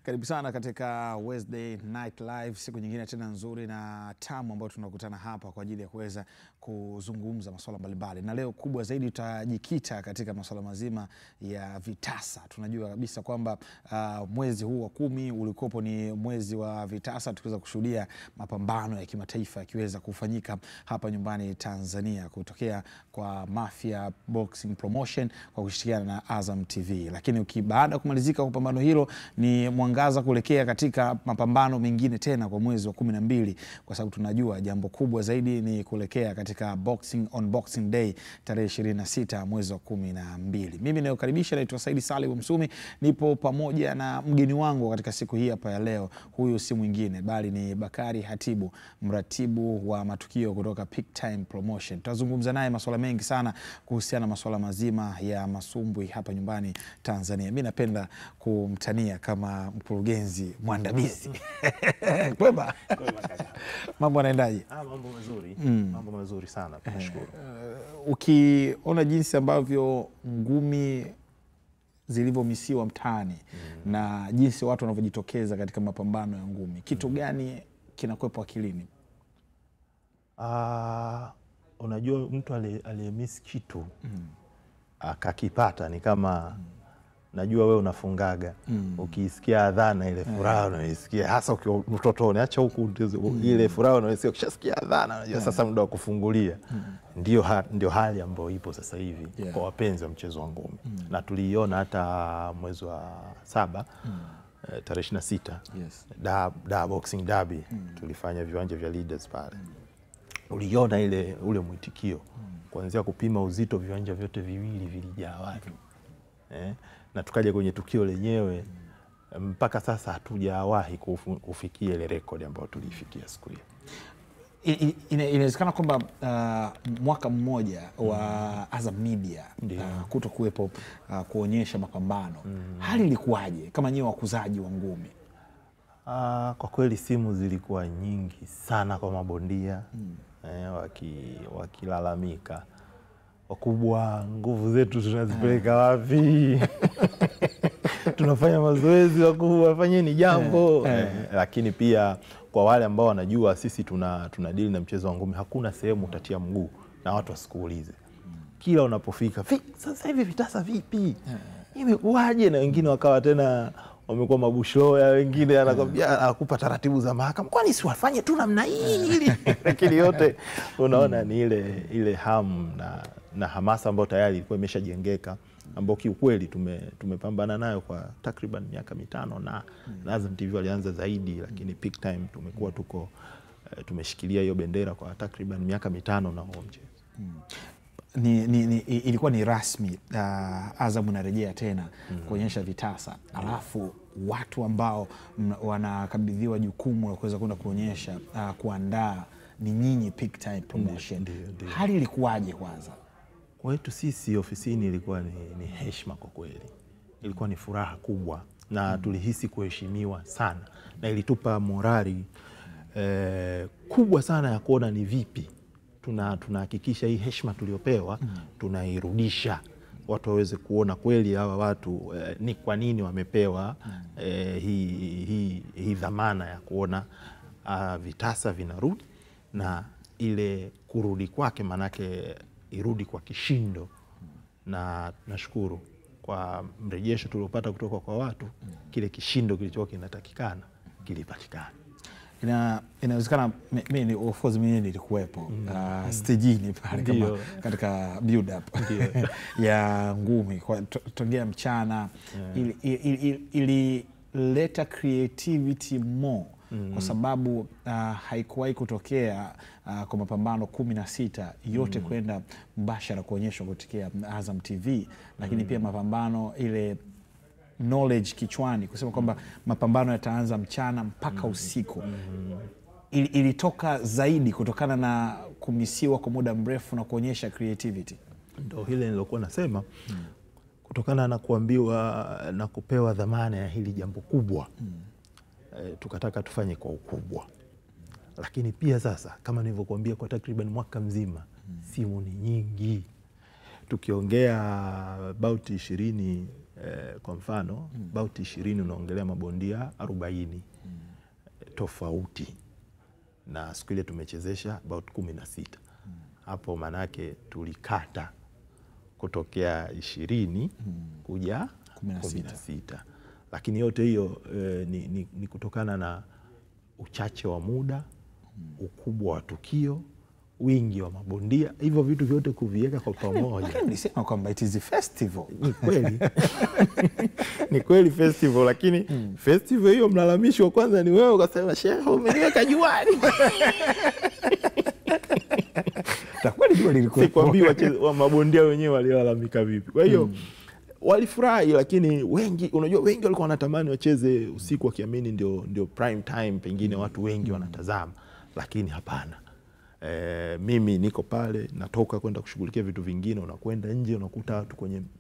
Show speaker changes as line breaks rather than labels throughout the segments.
Karibu sana katika Wednesday Night Live, siku nyingine tena nzuri na tamu ambayo tunakutana hapa kwa ajili ya kuweza kuzungumza masuala mbalimbali. Na leo kubwa zaidi tutajikita katika masuala mazima ya vitasa. Tunajua kabisa kwamba mwezi huu wa 10 ulikopo ni mwezi wa vitasa, tukiweza kushuhudia mapambano ya kimataifa yakiweza kufanyika hapa nyumbani Tanzania kutokea kwa Mafia Boxing Promotion kwa kushirikiana na Azam TV. Lakini baada ya kumalizika kwa pambano hilo ni mwangaza kuelekea katika mapambano mengine tena kwa mwezi wa 12, kwa sababu tunajua jambo kubwa zaidi ni kuelekea katika Boxing Day tarehe 26 mwezi wa 12. Mimi nayokaribisha naitwa Saidi Salim Msumi, nipo pamoja na mgeni wangu katika siku hii hapa ya leo. Huyu si mwingine bali ni Bakari Hatibu, mratibu wa matukio kutoka Peak Time Promotion. Tutazungumza naye masuala mengi sana kuhusiana na masuala mazima ya masumbwi hapa nyumbani Tanzania. Mimi napenda kumtania kama mkurugenzi mwandamizi. Kwema?
Kwema kaka.
Mambo yanaendaje?
Mambo mazuri. Mambo mazuri sana, tunashukuru.
Ukiona jinsi ambavyo ngumi zilivyomisiwa mtaani na jinsi watu wanavyojitokeza katika mapambano ya ngumi, kitu gani kinakuwepo akilini?
Unajua mtu aliyemiss kitu akakipata ni kama najua wewe unafungaga. Ukisikia adhana ile furaha unaisikia, hasa ukiwa mtotoni, acha huku ile furaha unaisikia ukishasikia adhana unajua sasa muda wa kufungulia. Ndio hali ambayo ipo sasa hivi kwa wapenzi wa mchezo wa ngumi. Na tuliiona hata mwezi wa 7 tarehe 26 da Boxing Derby tulifanya viwanja vya Leaders pale. Uliona ule mwitikio kuanzia kupima uzito, viwanja vyote viwili vilijaa watu. Na tukaja kwenye tukio lenyewe, mpaka sasa hatujawahi kufikia ile rekodi ambayo tulifikia siku hiyo.
Inawezekana kwamba mwaka mmoja wa Azam Media kuto kuwepo kuonyesha mapambano, hali ilikuwaje kama nyewe wakuzaji wa ngumi?
Kwa kweli simu zilikuwa nyingi sana kwa mabondia wakilalamika, wakubwa, nguvu zetu tunazipeleka wapi? Tunafanya mazoezi, wakubwa fanyeni jambo. Lakini pia kwa wale ambao wanajua sisi tuna deal na mchezo wa ngumi, hakuna sehemu utatia mguu na watu wasikuulize. Kila unapofika, sasa hivi vitasa vipi? Imekuaje? Na wengine wakawa tena wamekuwa mabushoya, wengine anakwambia akupa taratibu za mahakama, kwani si wafanye tu namna hii? Lakini yote unaona ni ile hamu na hamasa ambayo tayari ilikuwa imeshajengeka, ambayo kiukweli tumepambana nayo kwa takriban miaka 5 na Azam TV walianza zaidi, lakini Peak Time tumekuwa tumeshikilia hiyo bendera kwa takriban miaka 5 na huo mchezo.
Ilikuwa ni rasmi Azam unarejea tena kuonyesha vitasa, alafu watu ambao wanakabidhiwa jukumu la kuweza kwenda kuonyesha kuandaa ni nyinyi Peak Time Promotion. Hali ilikuwaje kwanza?
Kwetu sisi ofisini ilikuwa ni heshima kwa kweli. Ilikuwa ni furaha kubwa na tulihisi kuheshimiwa sana, na ilitupa morali kubwa sana ya kuona ni vipi tunahakikisha hii heshima tuliopewa tunairudisha, watu waweze kuona kweli hawa watu ni kwa nini wamepewa hii dhamana ya kuona vitasa vinarudi, na ile kurudi kwake manake irudi kwa kishindo. Na nashukuru kwa mrejesho tuliopata kutoka kwa watu, kile kishindo kilichokuwa kinatakikana kilipatikana.
Inawezekana mimi of course mimi nilikuwepo stagini pale kama katika build up ya ngumi kwa tokea mchana. Ilileta creativity more kwa sababu haikuwahi kutokea kwa mapambano 16 yote kwenda mbashara kuonyeshwa kupitia Azam TV, lakini pia mapambano ile knowledge kichwani kusema kwamba mapambano yataanza mchana mpaka usiku. Ilitoka zaidi kutokana na kumisiwa kwa muda mrefu na kuonyesha creativity.
Ndio hile nilokuwa nasema, kutokana na kuambiwa na kupewa dhamana ya hili jambo kubwa, tukataka tufanye kwa ukubwa. Lakini pia sasa kama nilivyokuambia, kwa takriban mwaka mzima simu ni nyingi. Tukiongea about 20 kwa mfano about 20 unaongelea mabondia 40 tofauti, na siku ile tumechezesha about 16. Hapo manake tulikata kutokea 20 kuja 16. Lakini yote hiyo ni kutokana na uchache wa muda, ukubwa wa tukio, wingi wa mabondia, hivyo vitu vyote kuviweka kwa pamoja.
Lakini nilisema kwamba it is a festival.
Ni kweli. Ni kweli festival, lakini festival hiyo mlalamishi wa kwanza ni wewe, ukasema shehe umeniweka juani.
Takweli jua lilikuwa.
Sikwambii wa mabondia wenyewe walilalamika vipi. Kwa hiyo walifurahi, lakini wengi, unajua wengi walikuwa wanatamani wacheze usiku wakiamini ndio prime time, pengine watu wengi wanatazama, lakini hapana. Mimi niko pale, natoka kwenda kushughulikia vitu vingine, unakwenda nje unakuta watu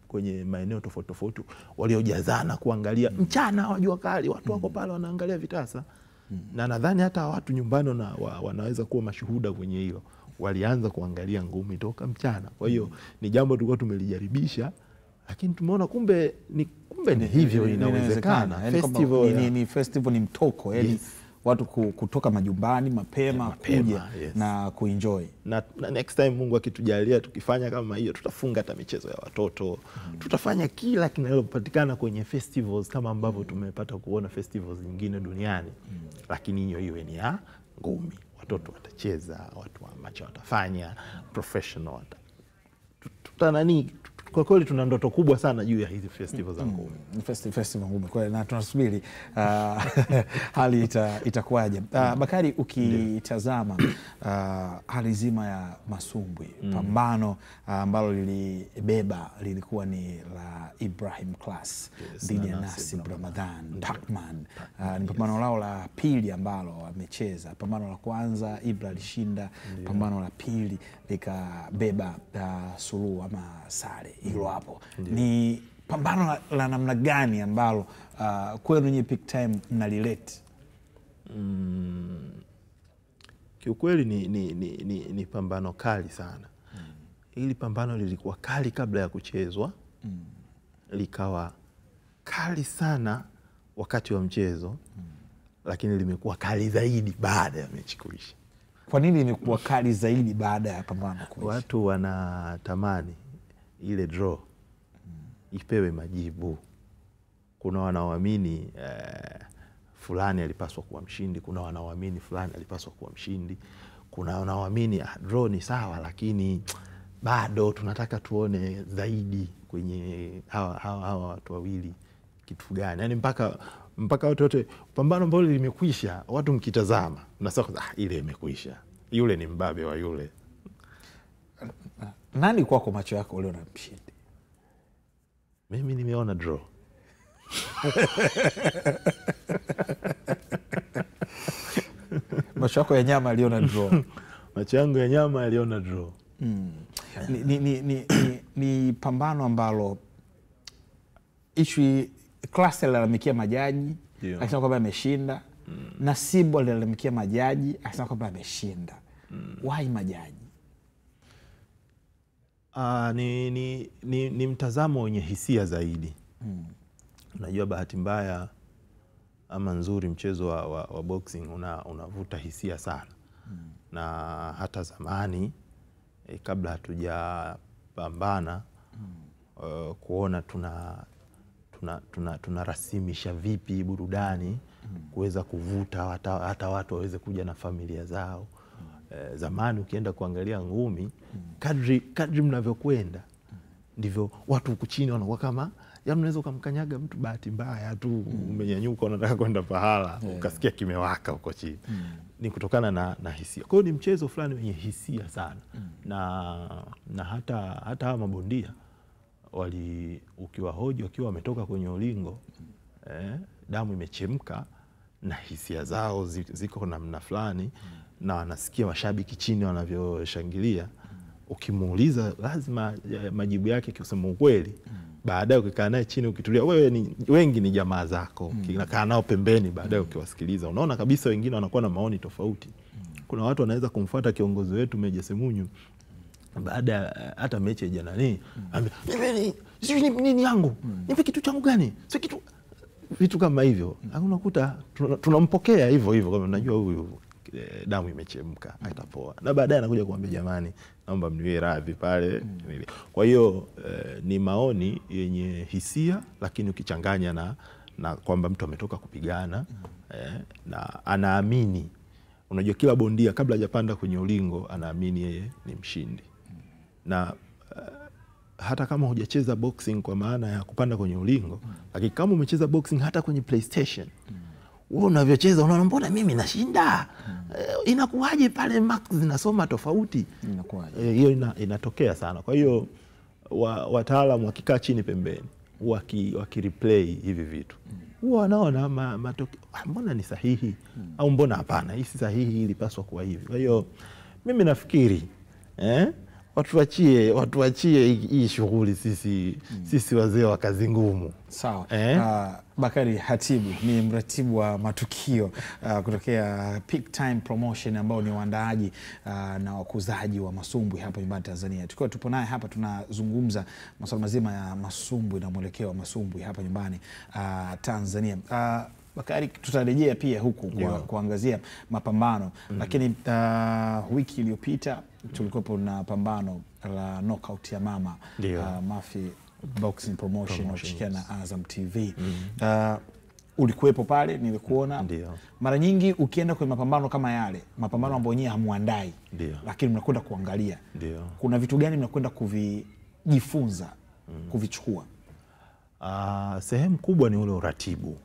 kwenye maeneo tofauti tofauti waliojazana kuangalia mchana wa jua kali, watu wako pale wanaangalia vitasa. Na nadhani hata watu nyumbani wanaweza kuwa mashuhuda kwenye hilo, walianza kuangalia ngumi toka mchana. Kwa hiyo ni jambo tulikuwa tumelijaribisha, lakini tumeona kumbe ni hivyo inawezekana.
Festival ni mtoko, yani watu kutoka majumbani mapema kuja na kuenjoy.
Na next time Mungu akitujalia tukifanya kama hiyo, tutafunga hata michezo ya watoto. Tutafanya kila kinalopatikana kwenye festivals kama ambavyo tumepata kuona festivals nyingine duniani. Lakini hiyo ni ya ngumi. Watoto watacheza, watu wa macho watafanya, professional kwa kweli tuna ndoto kubwa sana juu ya hizi festivals za ngumi.
Festival ngumi kwa, na tunasubiri hali itakuwaje. Bakari, ukitazama hali zima ya masumbwi, pambano ambalo lilikuwa ni la Ibrahim Class dhidi ya Nasib Ramadhan Pacman. Ni pambano lao la pili ambalo wamecheza. Pambano la kwanza Ibra alishinda, pambano la pili likabeba suluhu ama sare. Hilo hapo ni pambano la namna gani ambalo kwenu nyinyi Peak Time mnalilete?
Kiukweli ni pambano kali sana. Hili pambano lilikuwa kali kabla ya kuchezwa, likawa kali sana wakati wa mchezo, lakini limekuwa kali zaidi baada ya mechi kuisha.
Kwa nini limekuwa kali zaidi baada ya pambano kuisha?
Watu wanatamani ile draw ipewe majibu. Kuna wanaoamini fulani alipaswa kuwa mshindi, kuna wanaoamini fulani alipaswa kuwa mshindi, kuna wanaoamini draw ni sawa, lakini bado tunataka tuone zaidi kwenye hawa watu wawili kitu gani. Yani mpaka watu wote pambano ambalo limekwisha, watu mkitazama mnasema ile imekwisha, yule ni mbabe wa yule.
Nani kwa macho yako uliona mshindi?
Mimi nimeona draw.
Macho yako ya nyama aliona draw.
Macho yangu ya nyama aliona draw.
Ni pambano ambalo Class alilalamikia majaji, akisema kwamba ameshinda. Nasibu alilalamikia majaji, akisema kwamba ameshinda. Why majaji?
Ni mtazamo wenye hisia zaidi. Unajua bahati mbaya ama nzuri, mchezo wa boxing unavuta hisia sana. Na hata zamani kabla hatujapambana kuona tunarasimisha vipi burudani kuweza kuvuta hata watu waweze kuja na familia zao. Zamani ukienda kuangalia ngumi, kadri mnavyokwenda ndivyo watu huku chini wanakuwa kama, yaani unaweza ukamkanyaga mtu bahati mbaya tu, umenyanyuka unataka kwenda pahala, ukasikia kimewaka huko chini. Ni kutokana na hisia. Kwa hiyo ni mchezo fulani wenye hisia sana. Na hata hawa mabondia ukiwahoji wakiwa wametoka kwenye ulingo, damu imechemka na hisia zao ziko namna fulani, na wanasikia mashabiki chini wanavyoshangilia. Ukimuuliza lazima majibu yake kusema ukweli. Baadaye ukikaa naye chini ukitulia, wengi ni jamaa zako, ukikaa nao pembeni baadaye ukiwasikiliza, unaona kabisa wengine wanakuwa na maoni tofauti. Kuna watu wanaweza kumfuata kiongozi wetu Meja Semunyu baada hata mechi ya jana sijui nini yangu, nipe kitu changu gani, sio kitu, vitu kama hivyo. Unakuta tunampokea hivyo hivyo, kama unajua huyu damu imechemka, atapoa, na baadaye anakuja kuambia jamani, naomba mniwe radhi pale. Kwa hiyo ni maoni yenye hisia, lakini ukichanganya na kwamba mtu ametoka kupigana na anaamini. Unajua kila bondia kabla hajapanda kwenye ulingo anaamini yeye ni mshindi. Na hata kama hujacheza boxing kwa maana ya kupanda kwenye ulingo, lakini kama umecheza boxing hata kwenye PlayStation, wewe unavyocheza unaona mbona mimi nashinda? Inakuwaje pale marks zinasoma tofauti? Inakuwaje? Hiyo inatokea sana. Kwa hiyo wataalamu wakikaa chini pembeni, wakireplay hivi vitu, huwa wanaona matokeo, mbona ni sahihi au mbona hapana, hii si sahihi, ilipaswa kuwa hivi. Kwa hiyo mimi nafikiri watuachie hii shughuli sisi wazee wa kazi ngumu.
Sawa. Bakari Hatibu ni mratibu wa matukio kutokea Peak Time Promotion, ambao ni waandaaji na wakuzaji wa masumbwi hapa nyumbani Tanzania. Tukiwa tupo naye hapa tunazungumza masuala mazima ya masumbwi na mwelekeo wa masumbwi hapa nyumbani Tanzania. Bakari, tutarejea pia huku kuangazia mapambano, lakini wiki iliyopita tulikuwa na pambano la knockout ya mama Mafi Boxing Promotion wakishirikiana na Azam TV. Ulikuwepo pale, nilikuona. Mara nyingi ukienda kwenye mapambano kama yale, mapambano ambayo nyewe hamuandai, lakini mnakwenda kuangalia, kuna vitu gani mnakwenda kuvijifunza, kuvichukua?
Sehemu kubwa ni ule uratibu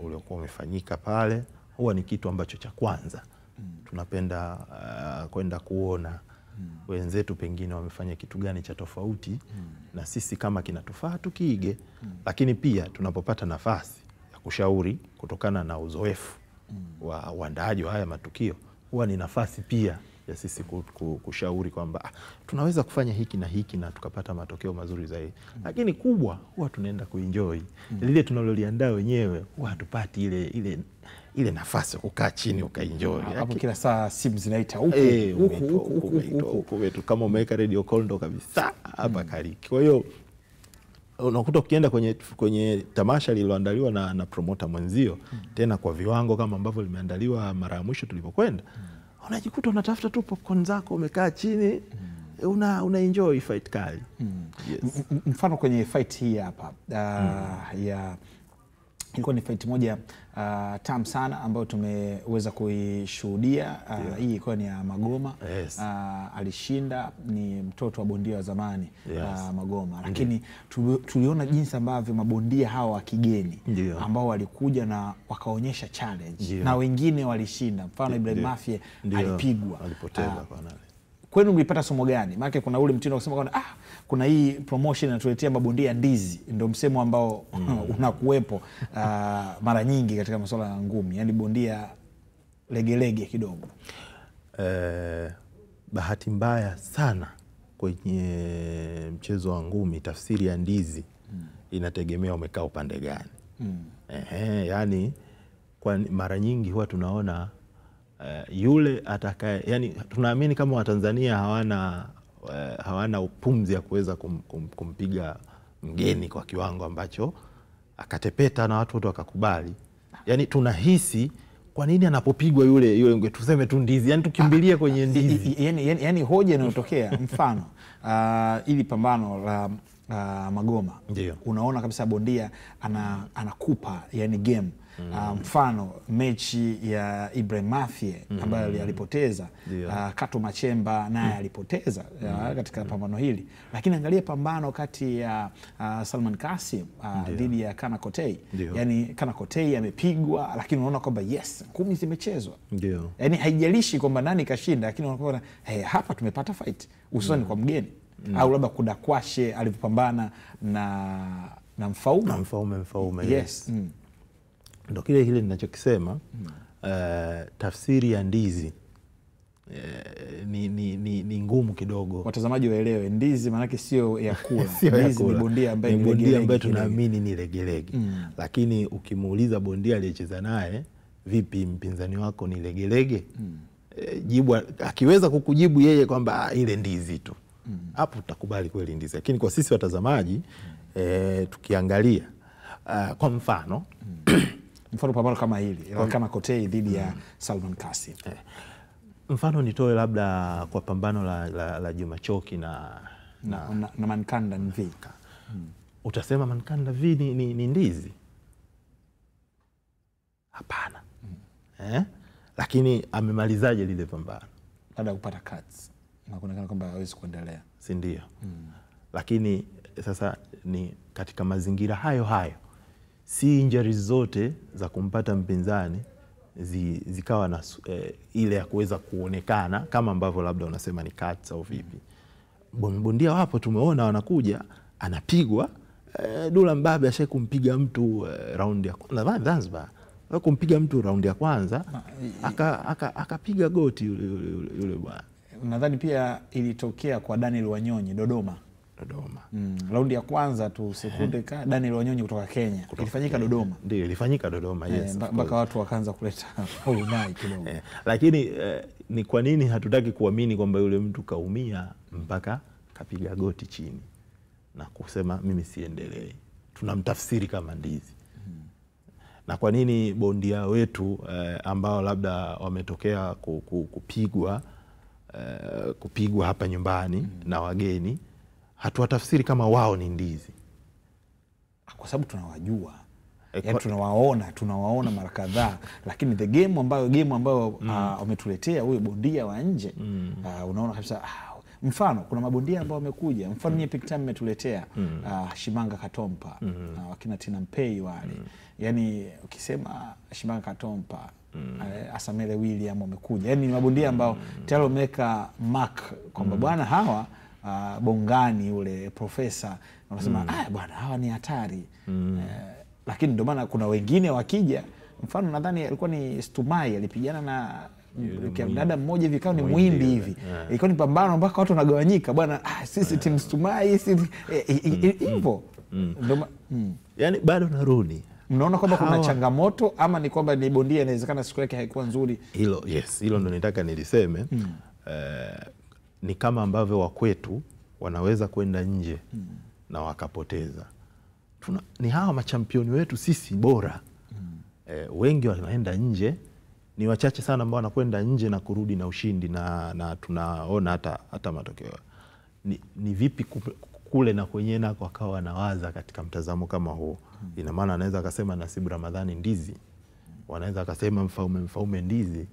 uliokuwa umefanyika pale. Huwa ni kitu ambacho cha kwanza tunapenda kwenda kuona wenzetu pengine wamefanya kitu gani cha tofauti na sisi, kama kinatufaa tukiige. Lakini pia tunapopata nafasi ya kushauri kutokana na uzoefu wa waandaaji wa haya matukio, huwa ni nafasi pia ya sisi kushauri kwamba tunaweza kufanya hiki na hiki na tukapata matokeo mazuri zaidi. Lakini kubwa huwa tunaenda kuenjoy lile tunaloliandaa wenyewe, huwa hatupati ile nafasi ya kukaa chini ukaenjoy.
Hapo kila saa simu zinaita huko
huko, kama umeweka radio call ndo kabisa hapa kariki. Kwa hiyo unakuta ukienda kwenye tamasha lililoandaliwa na promoter mwenzio, tena kwa viwango kama ambavyo limeandaliwa mara ya mwisho tulipokwenda, unajikuta unatafuta tu popcorn zako, umekaa chini, una enjoy fight kali.
Mfano kwenye fight hii hapa ilikuwa ni fight moja tamu sana ambayo tumeweza kuishuhudia. Hii ilikuwa ni ya Magoma. Alishinda, ni mtoto wa bondia wa zamani Magoma. Lakini tuliona jinsi ambavyo mabondia hawa wa kigeni ambao walikuja na wakaonyesha challenge na wengine walishinda. Mfano Ibrahim Mafie alipigwa,
alipoteza kwa nani.
Kwenu mlipata somo gani? Maana kuna ule mtindo kusema kwamba kuna hii promotion inatuletea mabondia ndizi, ndio msemo ambao unakuwepo mara nyingi katika masuala ya ngumi, yani bondia legelege kidogo.
Bahati mbaya sana kwenye mchezo wa ngumi, tafsiri ya ndizi inategemea umekaa upande gani. Yani kwa mara nyingi huwa tunaona yule atakaye, yani tunaamini kama Watanzania hawana upumzi ya kuweza kumpiga mgeni kwa kiwango ambacho akatepeta na watu wote wakakubali. Yani tunahisi kwa nini anapopigwa yule tuseme tu ndizi, yani tukimbilia kwenye ndizi.
Yani hoja inayotokea mfano ili pambano la Magoma, unaona kabisa bondia anakupa yani game. Mfano mechi ya Ibrahim Mafie ambayo alipoteza, Kato Machemba naye alipoteza katika pambano hili. Lakini angalia pambano kati ya Salman Kasim dhidi ya Kana Kotei. Yani Kana Kotei amepigwa, lakini unaona kwamba yes, ngumi zimechezwa. Yani haijalishi kwamba nani kashinda, lakini unaona hapa tumepata fight, hususan kwa mgeni. Au labda Kudakwashe alipopambana na Mfaume. Yes.
Ndo kile ninachokisema. Tafsiri ya ndizi ni ngumu kidogo.
Watazamaji waelewe, ndizi maana yake sio ya kula. Ndizi ni bondia ambaye
tunaamini ni legelege. Lakini ukimuuliza bondia aliyecheza naye, vipi mpinzani wako ni legelege? Jibu akiweza kukujibu yeye kwamba ile ndizi tu, hapo tutakubali kweli ndizi. Lakini kwa sisi watazamaji tukiangalia kwa mfano
mfano pambano kama hili kama Kotei dhidi ya Salman Kasim,
mfano nitoe labda kwa pambano la Juma Choki na
Mankanda Nvi.
Utasema Mankanda Nvi ni ndizi? Hapana. Lakini amemalizaje lile pambano?
Baada ya kupata cuts na kuonekana kwamba hawezi kuendelea, si ndio?
Lakini sasa ni katika mazingira hayo si injuries zote za kumpata mpinzani zikawa na ile ya kuweza kuonekana kama ambavyo labda unasema ni cuts au vipi. Bondia wapo tumeona wanakuja, anapigwa Dula Mbabe ashe kumpiga mtu raundi ya kwanza Zanzibar, kumpiga mtu raundi ya kwanza akapiga goti yule bwana.
Nadhani pia ilitokea kwa Daniel Wanyonyi Dodoma. Raundi ya kwanza tu sekunde Daniel Wanyonyi kutoka Kenya. Ilifanyika Dodoma.
Ndio, ilifanyika Dodoma, yes.
Mpaka watu wakaanza kuleta ulumai kidogo.
Lakini ni kwa nini hatutaki kuamini kwamba yule mtu kaumia mpaka kapiga goti chini na kusema mimi siendelee? Tunamtafsiri kama ndizi. Na kwa nini bondia wetu ambao labda wametokea kupigwa hapa nyumbani na wageni hatuwatafsiri kama wao ni ndizi?
Kwa sababu tunawajua. Yaani tunawaona mara kadhaa, lakini game ambayo wametuletea huyo bondia wa nje, unaona kabisa mfano kuna mabondia ambao wamekuja, mfano nyie Peak Time mmetuletea Shimanga Katompa, wakina Tina Mpei wale. Yaani ukisema Shimanga Katompa, Asamele William wamekuja. Yaani ni mabondia ambao tayari wameweka mark kwamba bwana hawa Bongani ule profesa wanasema bwana hawa ni hatari. Lakini ndio maana kuna wengine wakija, mfano nadhani alikuwa ni Stumai alipigana na dada mmoja hivi kama ni Muhindi hivi. Ilikuwa ni pambano mpaka watu wanagawanyika, bwana sisi timu Stumai hivyo.
Yaani bado narudi.
Mnaona kwamba kuna changamoto ama ni kwamba ni bondia inawezekana siku yake haikuwa nzuri?
Hilo ndo nitaka niliseme. Ni kama ambavyo wakwetu wanaweza kwenda nje na wakapoteza. Ni hawa machampioni wetu sisi bora. Wengi wanaenda nje, ni wachache sana ambao wanakwenda nje na kurudi na ushindi, na tunaona hata matokeo. Ni vipi kule na kwenye nako wakawa wanawaza katika mtazamo kama huo? Ina maana anaweza akasema Nasibu Ramadhani ndizi, wanaweza akasema Mfaume ndizi,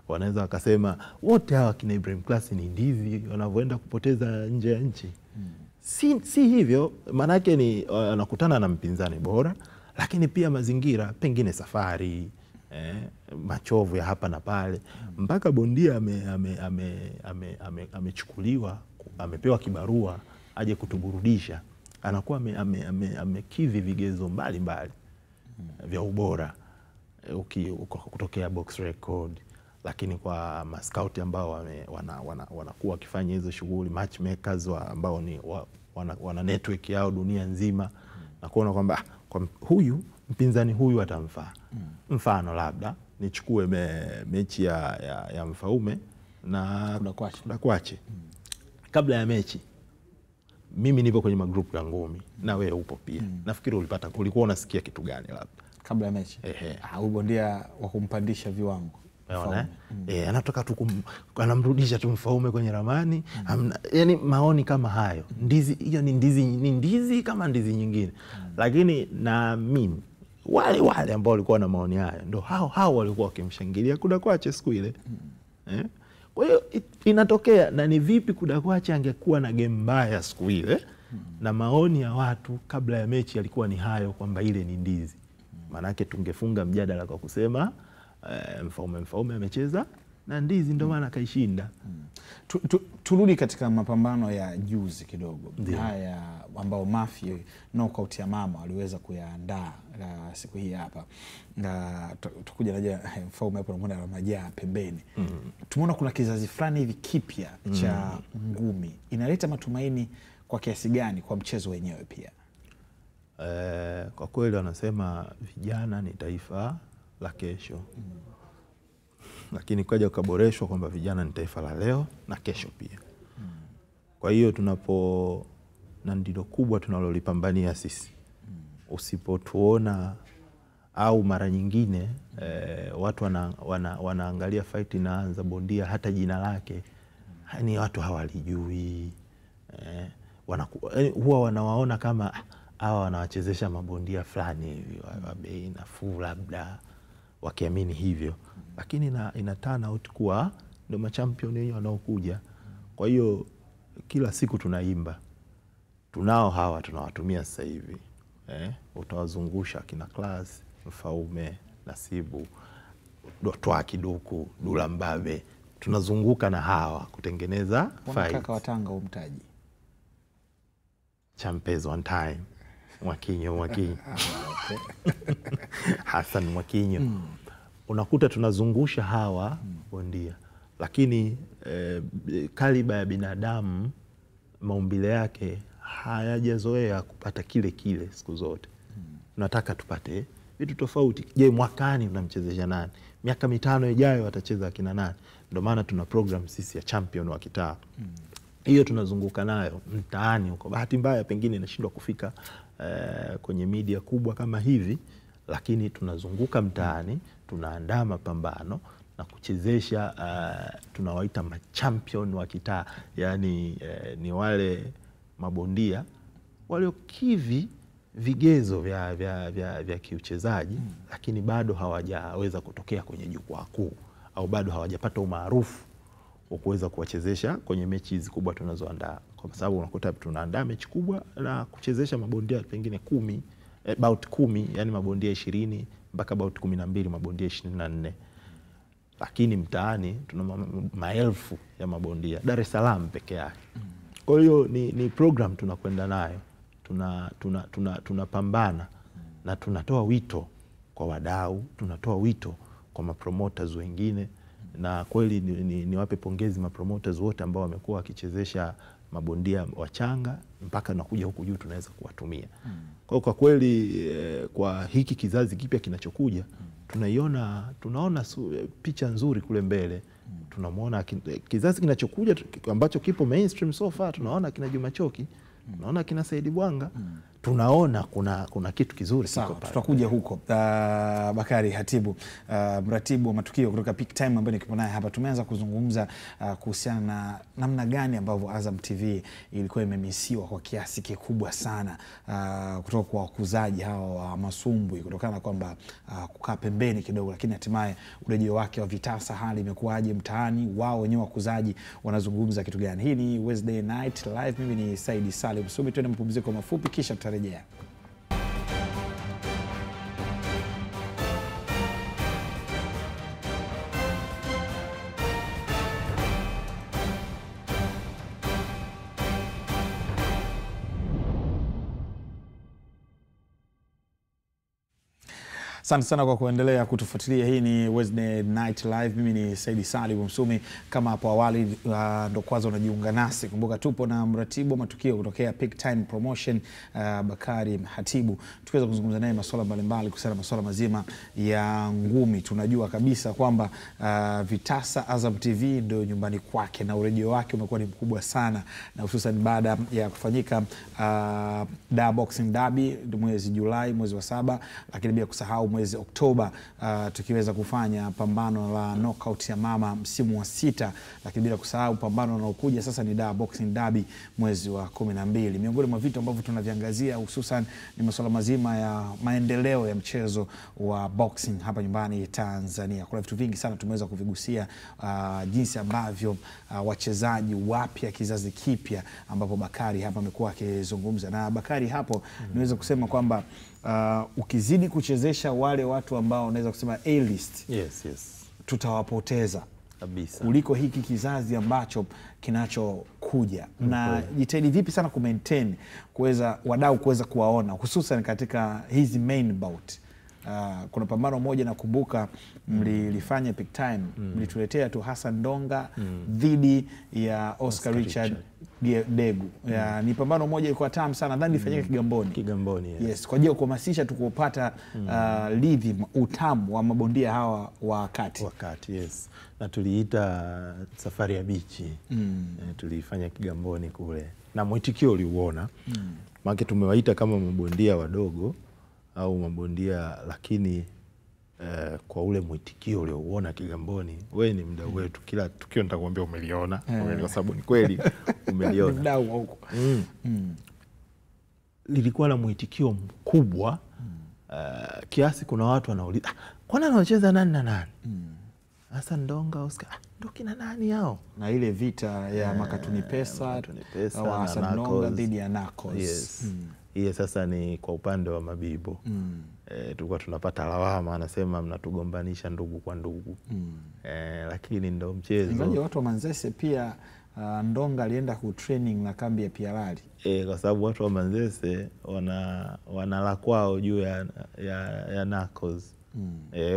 wanaweza wakasema wote hawa kina Ibrahim Klasi ni ndizi wanavyoenda kupoteza nje ya nchi. Si hivyo, manake ni anakutana na mpinzani bora, lakini pia mazingira, pengine safari, machovu ya hapa na pale, mpaka bondia amechukuliwa, amepewa kibarua aje kutuburudisha, anakuwa amekidhi vigezo mbalimbali vya ubora kutokea box record. Lakini kwa mascout ambao wanakuwa wakifanya hizo shughuli, matchmakers ambao ni wana network yao dunia nzima, na kuona kwamba kwa huyu mpinzani huyu atamfaa. Mfano labda nichukue mechi ya Mfaume na Kudakwache. Kabla ya mechi mimi nipo kwenye magrupu ya ngumi na wewe upo pia. Nafikiri ulikuwa unasikia kitu gani labda
kabla ya mechi? Huyu bondia wa kumpandisha viwango.
Anatoka tu anamrudisha tu Mfaume kwenye ramani. Yaani maoni kama hayo, ndizi hiyo ni ndizi kama ndizi nyingine. Lakini naamini wale ambao walikuwa na maoni hayo ndio hao walikuwa wakimshangilia Kudakwache siku ile. Kwa hiyo inatokea, na ni vipi Kudakwache angekuwa na game mbaya siku ile na maoni ya watu kabla ya mechi yalikuwa ni hayo kwamba ile ni ndizi, manake tungefunga mjadala kwa kusema Mfaume amecheza na ndizi ndio maana kaishinda.
Turudi katika mapambano ya juzi kidogo. Haya ambao Mafia knockout ya mama aliweza kuyaandaa siku hii hapa. Tukuja naja Mfaume hapo na Ramajaa pembeni. Tumeona kuna kizazi fulani hivi kipya cha ngumi. Inaleta matumaini kwa kiasi gani kwa mchezo wenyewe pia?
Kwa kweli wanasema vijana ni taifa la kesho. Lakini kaja ukaboreshwa kwamba vijana ni taifa la leo na kesho pia. Kwa hiyo na ndilo kubwa tunalolipambania sisi. Usipotuona au mara nyingine watu wanaangalia fight inaanza, bondia hata jina lake yani watu hawalijui, huwa wanawaona kama hawa wanawachezesha mabondia fulani hivi wa bei nafuu labda, wakiamini hivyo, lakini ina turn out kuwa ndio machampion wenyewe wanaokuja. Kwa hiyo kila siku tunaimba, tunao hawa tunawatumia sasa hivi, utawazungusha kina Class, Mfaume, Nasibu, Dotwa Kiduku, Dula Mbabe, tunazunguka na hawa kutengeneza fight.
Kaka wa Tanga umtaji
Champez one time, Mwakinyo Hassan Mwakinyo. Unakuta tunazungusha hawa bondia, lakini kaliba ya binadamu, maumbile yake hayajazoea kupata kile siku zote. Tunataka tupate vitu tofauti. Je, mwakani tunamchezesha nani? Miaka 5 ijayo watacheza kina nani? Ndio maana tuna program sisi ya champion wa kitaa. Hiyo tunazunguka nayo mtaani huko. Bahati mbaya pengine inashindwa kufika kwenye media kubwa kama hivi, lakini tunazunguka mtaani, tunaandaa mapambano na kuchezesha, tunawaita machampion wa kitaa. Yani ni wale mabondia waliokivi vigezo vya kiuchezaji, lakini bado hawajaweza kutokea kwenye jukwaa kuu, au bado hawajapata umaarufu wa kuweza kuwachezesha kwenye mechi hizi kubwa tunazoandaa. Kwa sababu unakuta tunaandaa mechi kubwa na kuchezesha mabondia pengine 10, about 10, yani mabondia 20 mpaka about 12, mabondia 24. Lakini mtaani tuna maelfu ya mabondia Dar es Salaam peke yake. Kwa hiyo ni program tunakwenda nayo. Tunapambana na tunatoa wito kwa wadau, tunatoa wito kwa mapromoters wengine, na kweli niwape pongezi mapromoters wote ambao wamekuwa wakichezesha mabondia wachanga mpaka nakuja huku juu tunaweza kuwatumia. Kwa kweli kwa hiki kizazi kipya kinachokuja, tunaona picha nzuri kule mbele. Tunamuona kizazi kinachokuja ambacho kipo mainstream so far, tunaona kina Juma Choki, tunaona kina Saidi Bwanga, tunaona kuna kitu kizuri kiko pale.
Tutakuja huko. Bakari Hatibu, mratibu wa matukio kutoka Peak Time ambaye nikipo naye hapa, tumeanza kuzungumza kuhusiana na namna gani ambavyo Azam TV ilikuwa imemisiwa kwa kiasi kikubwa sana kutoka kwa wakuzaji hawa wa masumbwi, kutokana kwamba kukaa pembeni kidogo, lakini hatimaye urejeo wake wa vitasa, hali imekuwaje mtaani, wao wenyewe wakuzaji wanazungumza kitu gani? Hii ni Wednesday Night Live, mimi ni Saidi Salim Msumi. Tuende mapumziko mafupi kisha tutarejea. Asante sana kwa kuendelea kutufuatilia. Hii ni Wednesday Night Live. Mimi ni Saidi Salim Msumi. Kama hapo awali ndo kwanza unajiunga nasi, kumbuka tupo na mratibu wa matukio kutokea Peak Time Promotion, Bakari Hatibu, tukiweza kuzungumza naye masuala mbalimbali kuhusiana na masuala mazima ya ngumi. Tunajua kabisa kwamba vitasa Azam TV ndio nyumbani kwake na urejeo wake umekuwa ni mkubwa sana, na hususan baada ya kufanyika Boxing Derby mwezi Julai, mwezi wa 7, lakini bila kusahau mwezi Oktoba tukiweza kufanya pambano la knockout ya mama msimu wa 6, lakini bila kusahau pambano linalokuja sasa ni Boxing Derby mwezi wa 12. Miongoni mwa vitu ambavyo tunaviangazia hususan ni masuala mazima ya maendeleo ya mchezo wa boxing hapa nyumbani Tanzania. Kuna vitu vingi sana tumeweza kuvigusia, jinsi ambavyo wachezaji wapya kizazi kipya, ambapo Bakari hapa amekuwa akizungumza. Na Bakari hapo niweza kusema kwamba ukizidi kuchezesha wale watu ambao unaweza kusema A-list,
yes,
tutawapoteza
kabisa
kuliko hiki kizazi ambacho kinachokuja. Na jitahidi vipi sana ku-maintain wadau kuweza kuwaona hususan katika hizi main bout? Kuna pambano moja nakumbuka mlilifanya Peak Time, mlituletea tu Hassan Ndonga dhidi ya Oscar Richard Degu. Ni pambano moja ilikuwa tamu sana, nadhani ilifanyika Kigamboni. Yes, kwa ajili ya kuhamasisha tu kupata lidhi utamu wa mabondia hawa wakati.
Yes. Na tuliita safari ya bichi. Tulifanya Kigamboni kule. Na mwitikio uliuona. Maana tumewaita kama mabondia wadogo au mabondia, lakini kwa ule mwitikio uliouona Kigamboni, wewe ni mdau wetu, kila tukio nitakwambia umeliona, kwa sababu ni kweli umeliona.
Mdau huko.
Lilikuwa na mwitikio mkubwa kiasi kuna watu wanauliza, kwani anacheza nani na nani? Hassan Ndonga, Oscar, ndo kina nani hao?
Na ile vita ya Makatuni Pesa au Hassan Ndonga dhidi ya Nakos.
Yes. Hiyo sasa ni kwa upande wa Mabibo. Tulikuwa tunapata lawama, anasema mnatugombanisha ndugu kwa ndugu. Lakini ndo mchezo.
Ingawa watu wa Manzese pia Ndonga alienda ku training na kambi ya Pialali.
Kwa sababu watu wa Manzese wana la kwao juu ya Nakos.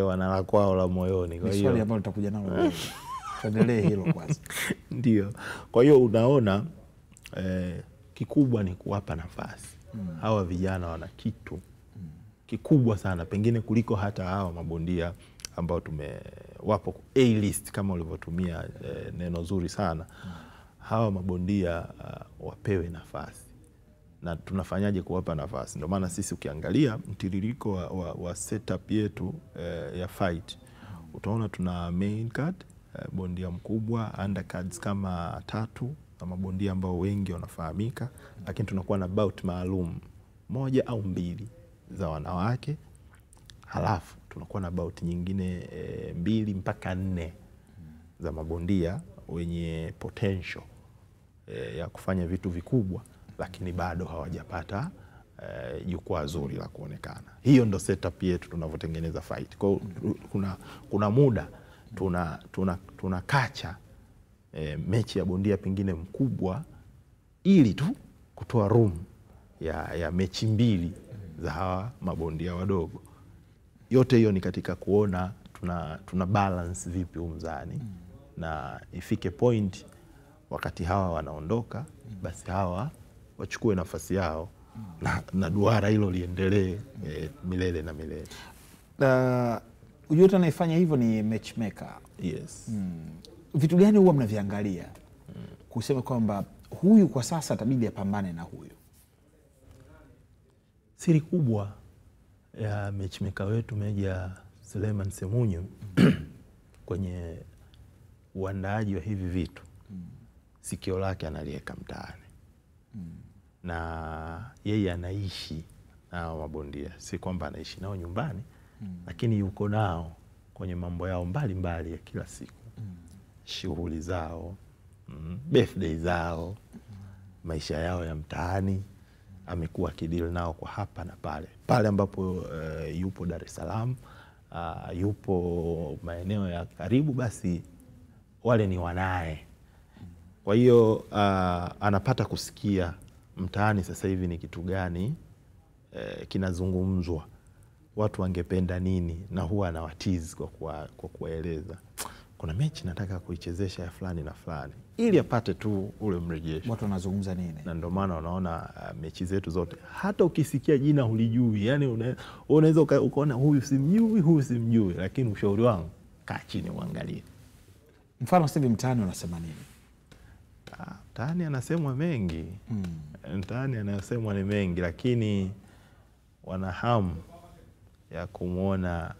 Wana la kwao la moyoni.
Kwa hiyo swali ambalo tutakuja nalo. Tuendelee hilo kwanza.
Ndio. Kwa hiyo unaona kikubwa ni kuwapa nafasi. Hawa vijana wana kitu kikubwa sana, pengine kuliko hata hawa mabondia ambao wapo A-list kama ulivyotumia neno zuri sana. Hawa mabondia wapewe nafasi. Na tunafanyaje kuwapa nafasi? Ndio maana sisi ukiangalia mtiririko wa setup yetu ya fight, utaona tuna main card, bondia mkubwa, undercards kama 3 na mabondia ambao wengi wanafahamika, lakini tunakuwa na bout maalum 1 au 2 za wanawake, halafu tunakuwa na bout nyingine 2 mpaka 4 za mabondia wenye potential ya kufanya vitu vikubwa, lakini bado hawajapata jukwaa zuri la kuonekana. Hiyo ndo setup yetu tunavyotengeneza fight. Kwa kuna muda tunakacha mechi ya bondia pengine mkubwa ili tu kutoa room ya mechi 2 za hawa mabondia wadogo. Yote hiyo ni katika kuona tuna balance vipi umzani, na ifike point wakati hawa wanaondoka, basi hawa wachukue nafasi yao, na duara hilo liendelee milele na milele.
Yote anaifanya hivyo ni matchmaker.
Yes.
Vitu gani huwa mnaviangalia kusema kwamba huyu kwa sasa itabidi apambane na huyu?
Siri kubwa ya matchmaker wetu Meja Suleiman Semunyo kwenye uandaaji wa hivi vitu, sikio lake analiweka mtaani. Na yeye anaishi nao mabondia, si kwamba anaishi nao nyumbani, lakini yuko nao kwenye mambo yao mbalimbali ya kila siku. Shughuli zao, birthday zao, maisha yao ya mtaani. Amekuwa kidili nao kwa hapa na pale ambapo yupo Dar es Salaam, yupo maeneo ya karibu, basi wale ni wanae. Kwa hiyo anapata kusikia mtaani sasa hivi ni kitu gani kinazungumzwa, watu wangependa nini, na huwa anawatizi kwa kuwaeleza kuna mechi nataka kuichezesha ya fulani na fulani, ili apate tu ule mrejesho
watu wanazungumza nini.
Na ndio maana unaona mechi zetu zote, hata ukisikia jina hulijui, yani unaweza ukaona huyu simjui, lakini ushauri wangu kaa chini uangalie.
Mfano sasa mtaani wanasema nini?
Mtaani anasemwa mengi. Mtaani anasemwa ni mengi, lakini wana hamu ya kumwona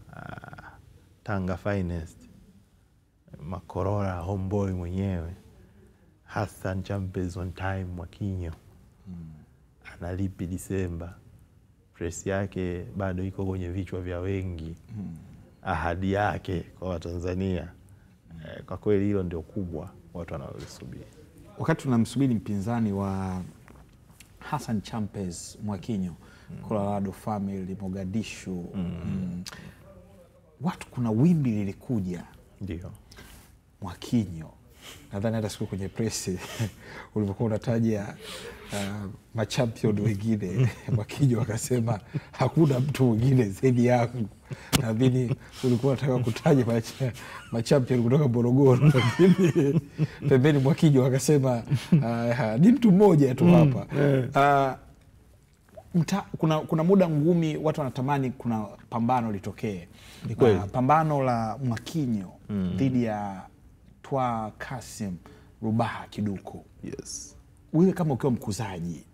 Tanga Finest, Makorora homeboy mwenyewe, Hassan Champes on time Mwakinyo. Analipi Disemba. Press yake bado iko kwenye vichwa vya wengi. Ahadi yake kwa Watanzania. Kwa kweli hilo ndio kubwa watu wanalisubiri.
Wakati tunamsubiri mpinzani wa Hassan Champes Mwakinyo, Colorado Family, Mogadishu, watu kuna wimbi lilikuja.
Ndio.
Mwakinyo nadhani hata siku kwenye press ulipokuwa unataja machampion wengine Mwakinyo akasema hakuna mtu mwingine zaidi yangu. Nadhani ulikuwa unataka kutaja machampion kutoka Morogoro, lakini pembeni Mwakinyo akasema ni mtu mmoja tu hapa. Kuna muda ngumi watu wanatamani kuna pambano litokee. Pambano la Mwakinyo dhidi ya Twa Kasim Rubaha Kiduku.
Yes.
Wewe kama ukiwa mkuzaji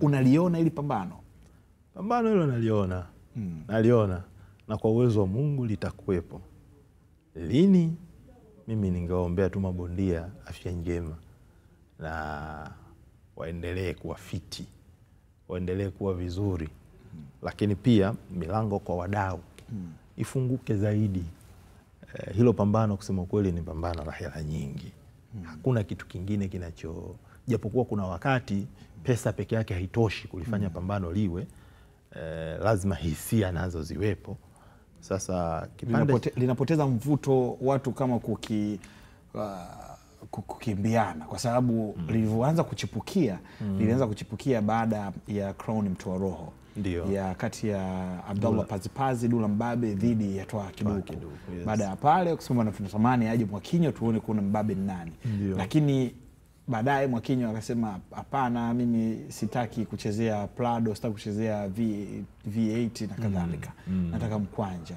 unaliona ili pambano?
Pambano hilo naliona. Naliona na kwa uwezo wa Mungu litakuwepo. Lini? Mimi ningeombea tu mabondia afya njema na waendelee kuwa fiti, waendelee kuwa vizuri. Lakini pia milango kwa wadau ifunguke zaidi. Hilo pambano kusema kweli ni pambano la hela nyingi. Hakuna kitu kingine japokuwa kuna wakati pesa peke yake haitoshi kulifanya pambano liwe, lazima hisia nazo ziwepo. Sasa
linapoteza mvuto watu kama kukimbiana, kwa sababu lilivyoanza kuchipukia lilianza kuchipukia baada ya Crown Mtoa Roho.
Ndiyo.
Ya kati ya Abdallah Pazipazi Dula Mbabe dhidi ya Twa Kiduku.
Yes.
Baada ya pale kusema tunatamani aje Mwakinyo tuone kuna Mbabe ni nani.
Ndiyo.
Lakini baadaye Mwakinyo akasema hapana, mimi sitaki kuchezea Prado, sitaki kuchezea V8 na kadhalika. Nataka mkwanja.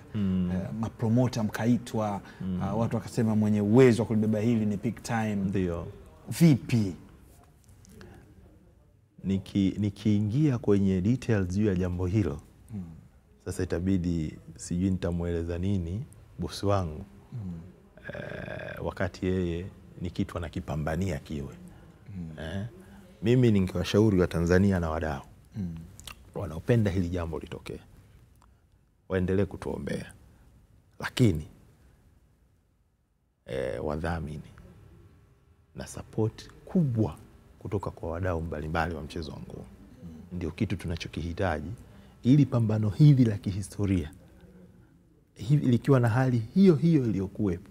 Mapromota mkaitwa, watu wakasema mwenye uwezo wa kulibeba hili ni Big Time.
Ndiyo.
Vipi?
Nikiingia kwenye details juu ya jambo hilo, sasa itabidi sijui nitamueleza nini bosi wangu, wakati yeye ni kitu anakipambania kiwe. Mimi ningewashauri wa Tanzania na wadau wanaopenda hili jambo litokee, waendelee kutuombea, lakini wadhamini na support kubwa kutoka kwa wadau mbalimbali wa mchezo wa ngumi ndio kitu tunachokihitaji, ili pambano hili la kihistoria likiwa na hali hiyo hiyo iliyokuwepo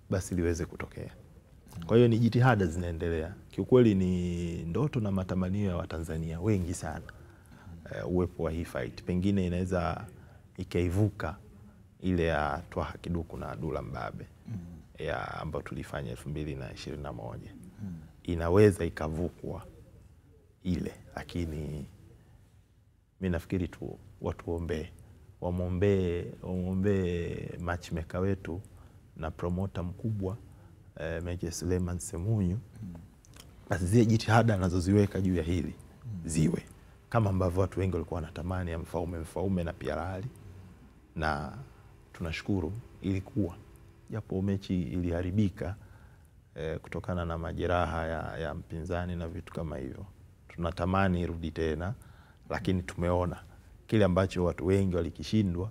basi liweze kutokea. Kwa hiyo ni jitihada zinaendelea. Kiukweli ni ndoto na matamanio ya Watanzania wengi sana, uwepo wa hii fight. Pengine inaweza ikaivuka ile ya Twa Kiduku na Dula Mbabe ya ambayo tulifanya 2021. Inaweza ikavukwa ile, lakini mimi nafikiri tu watu wamwombee matchmaker wetu na promoter mkubwa Meja Suleiman Semunyu, basi zile jitihada anazoziweka juu ya hili ziwe kama ambavyo watu wengi walikuwa wanatamani ya Mfaume na Piarali, na tunashukuru ilikuwa, japo mechi iliharibika kutokana na majeraha ya mpinzani na vitu kama hivyo. Tunatamani irudi tena, lakini tumeona kile ambacho watu wengi walikishindwa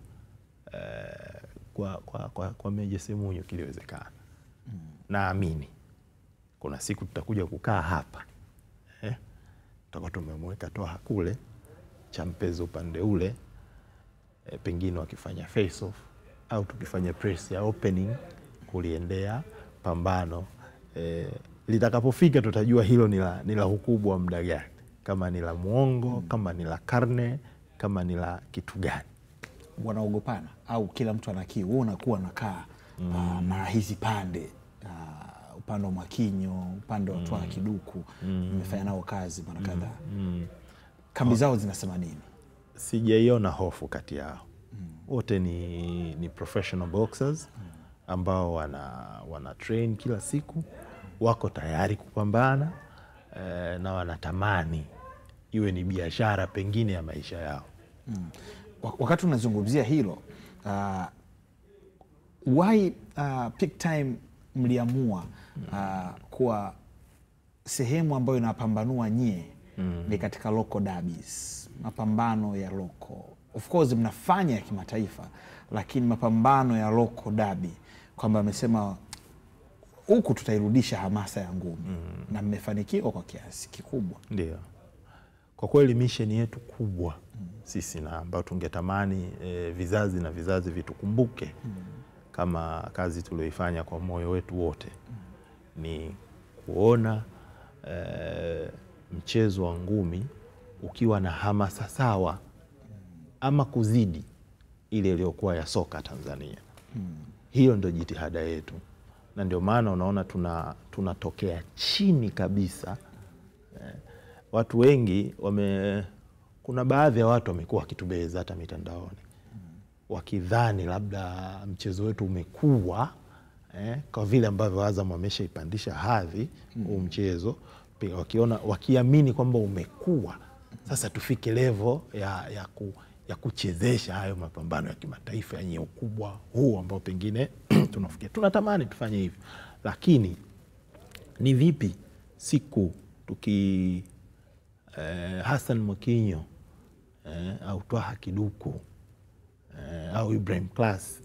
kwa Meja Semunyu kiliwezekana. Naamini kuna siku tutakuja kukaa hapa, tutakuwa tumemweka Twaha kule champezo upande ule, pengine wakifanya face off au tukifanya press ya opening kuliendea pambano. Litakapofika tutajua hilo ni la ukubwa wa muda gani, kama ni la muongo, kama ni la karne, kama ni la kitu gani.
Wanaogopana au kila mtu ana kiu? Wewe unakuwa nakaa na hizi pande, upande wa Mwakinyo, upande wa Twa Kiduku, nimefanya nao kazi mara kadhaa. Kambi zao zinasema nini?
Sijaiona hofu kati yao. Wote ni professional boxers ambao wana train kila siku, wako tayari kupambana, na wanatamani iwe ni biashara pengine ya maisha yao.
Wakati unazungumzia hilo, why Big Time mliamua kuwa sehemu ambayo inapambanua nyie ni katika local derbies, mapambano ya local? Of course mnafanya ya kimataifa, lakini mapambano ya local derby, kwamba amesema huku tutairudisha hamasa ya ngumi, na mmefanikiwa kwa kiasi kikubwa.
Ndio. Kwa kweli mission yetu kubwa sisi, na ambao tungetamani vizazi na vizazi vitukumbuke kama kazi tulioifanya kwa moyo wetu wote, ni kuona mchezo wa ngumi ukiwa na hamasa sawa ama kuzidi ile iliyokuwa ya soka Tanzania. Hiyo ndio jitihada yetu, na ndio maana unaona tunatokea chini kabisa. Watu wengi kuna baadhi ya watu wamekuwa wakitubeza hata mitandaoni, wakidhani labda mchezo wetu umekuwa kwa vile ambavyo Azam wameshaipandisha hadhi huu mchezo, wakiamini kwamba umekuwa sasa tufike level ya kuchezesha hayo mapambano ya kimataifa yenye ukubwa huu ambao pengine tunafikia. Tunatamani tufanye hivyo, lakini ni vipi siku Hassan Mwakinyo au Twaha Kiduku au Ibrahim Class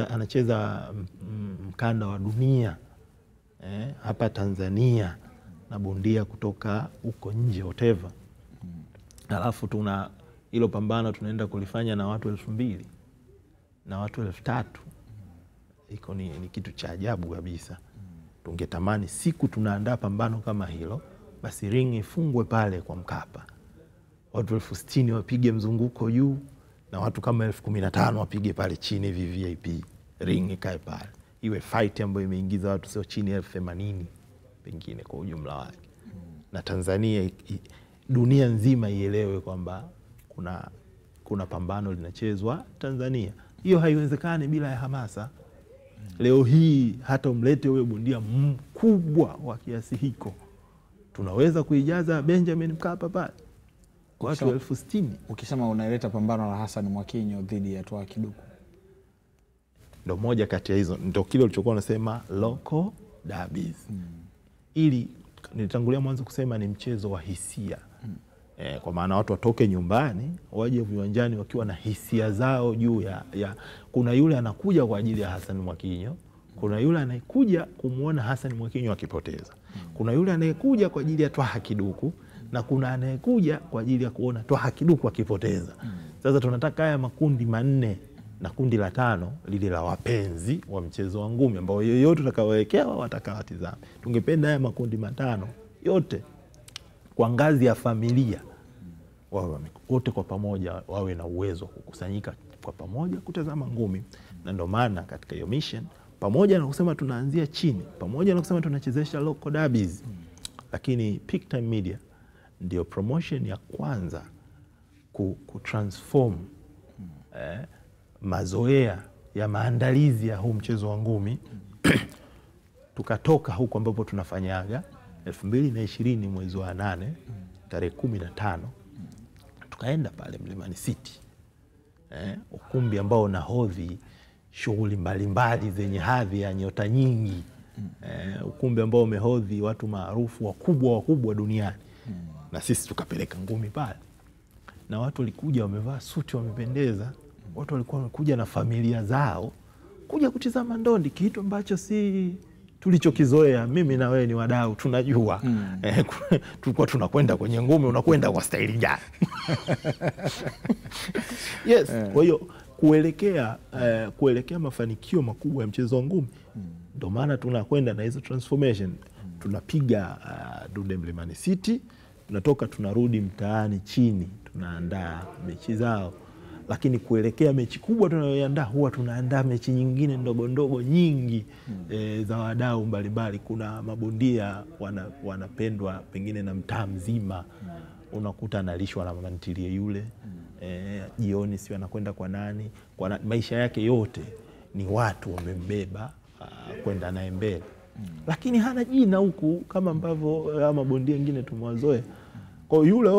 anacheza mkanda wa dunia hapa Tanzania na bondia kutoka huko nje whatever, alafu tuna hilo pambano tunaenda kulifanya na watu 2000 na watu 3000. Iko ni kitu cha ajabu kabisa. Tungetamani siku tunaandaa pambano kama hilo, basi ring ifungwe pale kwa Mkapa, watu 60,000 wapige mzunguko juu na watu kama 15,000 wapige pale chini VIP. Ring ikae pale, iwe fight ambayo imeingiza watu sio chini ya 80,000 pengine kwa ujumla wake. Na Tanzania, dunia nzima ielewe kwamba kuna pambano linachezwa Tanzania. Hiyo haiwezekani bila ya hamasa. Leo hii hata umlete huyo bondia mkubwa wa kiasi hiko, tunaweza kuijaza Benjamin Mkapa pale kwa watu 60,000.
Ukisema unaleta pambano la Hassan Mwakinyo dhidi ya Twaha Kiduku,
ndio moja kati ya hizo, ndio kile ulichokuwa unasema local derbies. Ili nilitangulia mwanzo kusema ni mchezo wa hisia. Kwa maana watu watoke nyumbani waje viwanjani wakiwa na hisia zao juu ya kuna yule anakuja kwa ajili ya Hassan Mwakinyo, kuna yule anayekuja kumuona Hassan Mwakinyo akipoteza, kuna yule anayekuja kwa ajili ya Twaha Kiduku, na kuna anayekuja kwa ajili ya kuona Twaha Kiduku akipoteza. Sasa tunataka haya makundi manne, na kundi la 5 lile la wapenzi wa mchezo wa ngumi ambao yoyote utakawekea wao watakawatizama. Tungependa haya makundi 5 yote kwa ngazi ya familia wote kwa pamoja wawe na uwezo wa kukusanyika kwa pamoja kutazama ngumi. Na ndio maana katika hiyo mission, pamoja na kusema tunaanzia chini, pamoja na kusema tunachezesha local derbies, lakini Peak Time Media ndio promotion ya kwanza kutransform mazoea ya maandalizi ya huu mchezo wa ngumi. Tukatoka huko ambapo tunafanyaga 2020 mwezi wa 8 tarehe 15, tukaenda pale Mlimani City, ukumbi ambao unahodhi shughuli mbalimbali zenye hadhi ya nyota nyingi, ukumbi ambao umehodhi watu maarufu wakubwa duniani. Na sisi tukapeleka ngumi pale, na watu walikuja wamevaa suti wamependeza, watu walikuwa wamekuja na familia zao kuja kutizama ndondi, kitu ambacho si tulichokizoea. Mimi na wewe ni wadau, tunajua tulikuwa tunakwenda kwenye ngumi, unakwenda kwa staili gani? Yes. Kwa hiyo kuelekea mafanikio makubwa ya mchezo wa ngumi, ndio maana tunakwenda na hizo transformation. Tunapiga Dude Mlimani City, tunatoka tunarudi mtaani chini, tunaandaa mechi zao. Lakini kuelekea mechi kubwa tunayoandaa, huwa tunaandaa mechi nyingine ndogo nyingi za wadau mbalimbali. Kuna mabondia wanapendwa pengine na mtaa mzima, unakuta analishwa na mama ntilie yule, jioni sio anakwenda kwa nani, maisha yake yote ni watu wamembeba kwenda naye mbele. Lakini hana jina huku kama ambavyo mabondia wengine tumewazoea. Kwa yule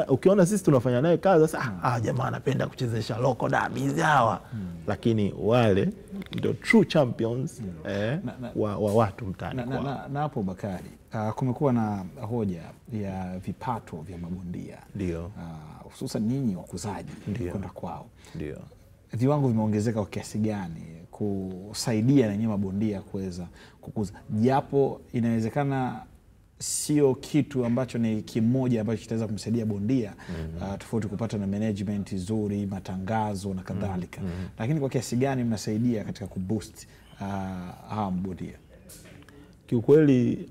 ukiona sisi tunafanya naye kazi, sasa jamaa anapenda kuchezesha local derbies hawa. Lakini wale ndio true champions wa watu mtaani.
Na hapo Bakari, kumekuwa na hoja ya vipato vya mabondia.
Ndio.
Hususan nyinyi wakuzaji kwenda kwao.
Ndio.
Viwango vimeongezeka kwa kiasi gani kusaidia na nyinyi mabondia kuweza kukuza? Japo inawezekana sio kitu ambacho ni kimoja ambacho kitaweza kumsaidia bondia tofauti kupata na management nzuri, matangazo na kadhalika. Lakini kwa kiasi gani mnasaidia katika kuboost hawa bondia?
Kiukweli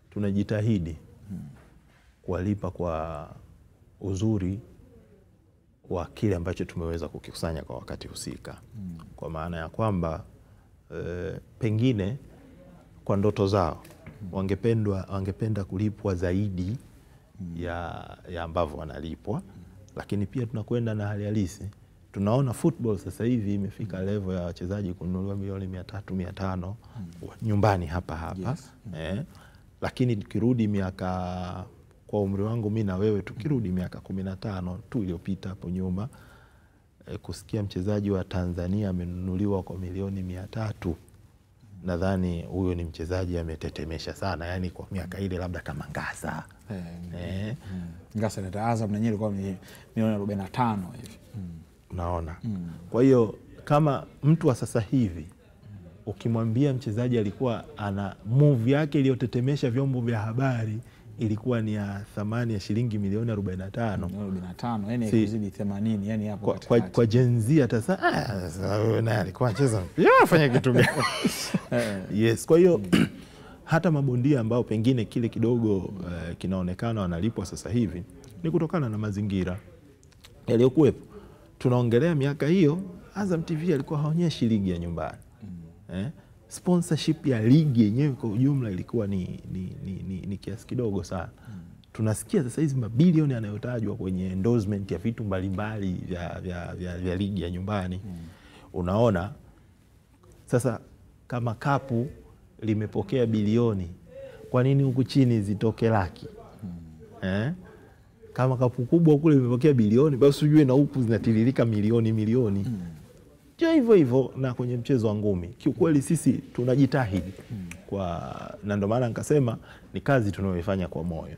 tunajitahidi kuwalipa kwa uzuri wa kile ambacho tumeweza kukikusanya kwa wakati husika. Kwa maana ya kwamba pengine kwa ndoto zao wangependa kulipwa zaidi ya ambavyo wanalipwa, lakini pia tunakwenda na hali halisi. Tunaona football sasa hivi imefika level ya wachezaji kununuliwa milioni 300-500 nyumbani hapa. Yes. Lakini tukirudi miaka, kwa umri wangu mimi na wewe, tukirudi miaka 15 tu iliyopita hapo nyuma, kusikia mchezaji wa Tanzania amenunuliwa kwa milioni 300, nadhani huyo ni mchezaji ametetemesha sana. Yani kwa miaka ile labda kama Ngasa.
Ngasa na Azam na nyinyi kwa milioni 45 hivi.
Unaona? Kwa hiyo kama mtu wa sasa hivi ukimwambia mchezaji alikuwa ana move yake iliyotetemesha vyombo vya habari ilikuwa ni ya thamani ya shilingi milioni 45,
yani kuzidi 80, yani hapo katikati.
Kwa Gen Z hata sasa wewe naye alikuwa anacheza afanya kitu gani? Yes, kwa hiyo hata mabondia ambao pengine kile kidogo kinaonekana wanalipwa sasa hivi ni kutokana na mazingira yaliyokuwepo. Tunaongelea miaka hiyo Azam TV alikuwa haonyeshi ligi ya nyumbani. Sponsorship ya ligi yenyewe kwa ujumla ilikuwa ni kiasi kidogo sana. Tunasikia sasa hizi mabilioni yanayotajwa kwenye endorsement ya vitu mbalimbali vya ligi ya nyumbani. Unaona sasa kama kapu limepokea bilioni, kwa nini huku chini zitoke laki? Kama kapu kubwa kule limepokea bilioni, basi ujue na huku zinatiririka milioni. Hivyo hivyo na kwenye mchezo wa ngumi. Kiukweli sisi tunajitahidi na ndio maana nikasema ni kazi tunayoifanya kwa moyo.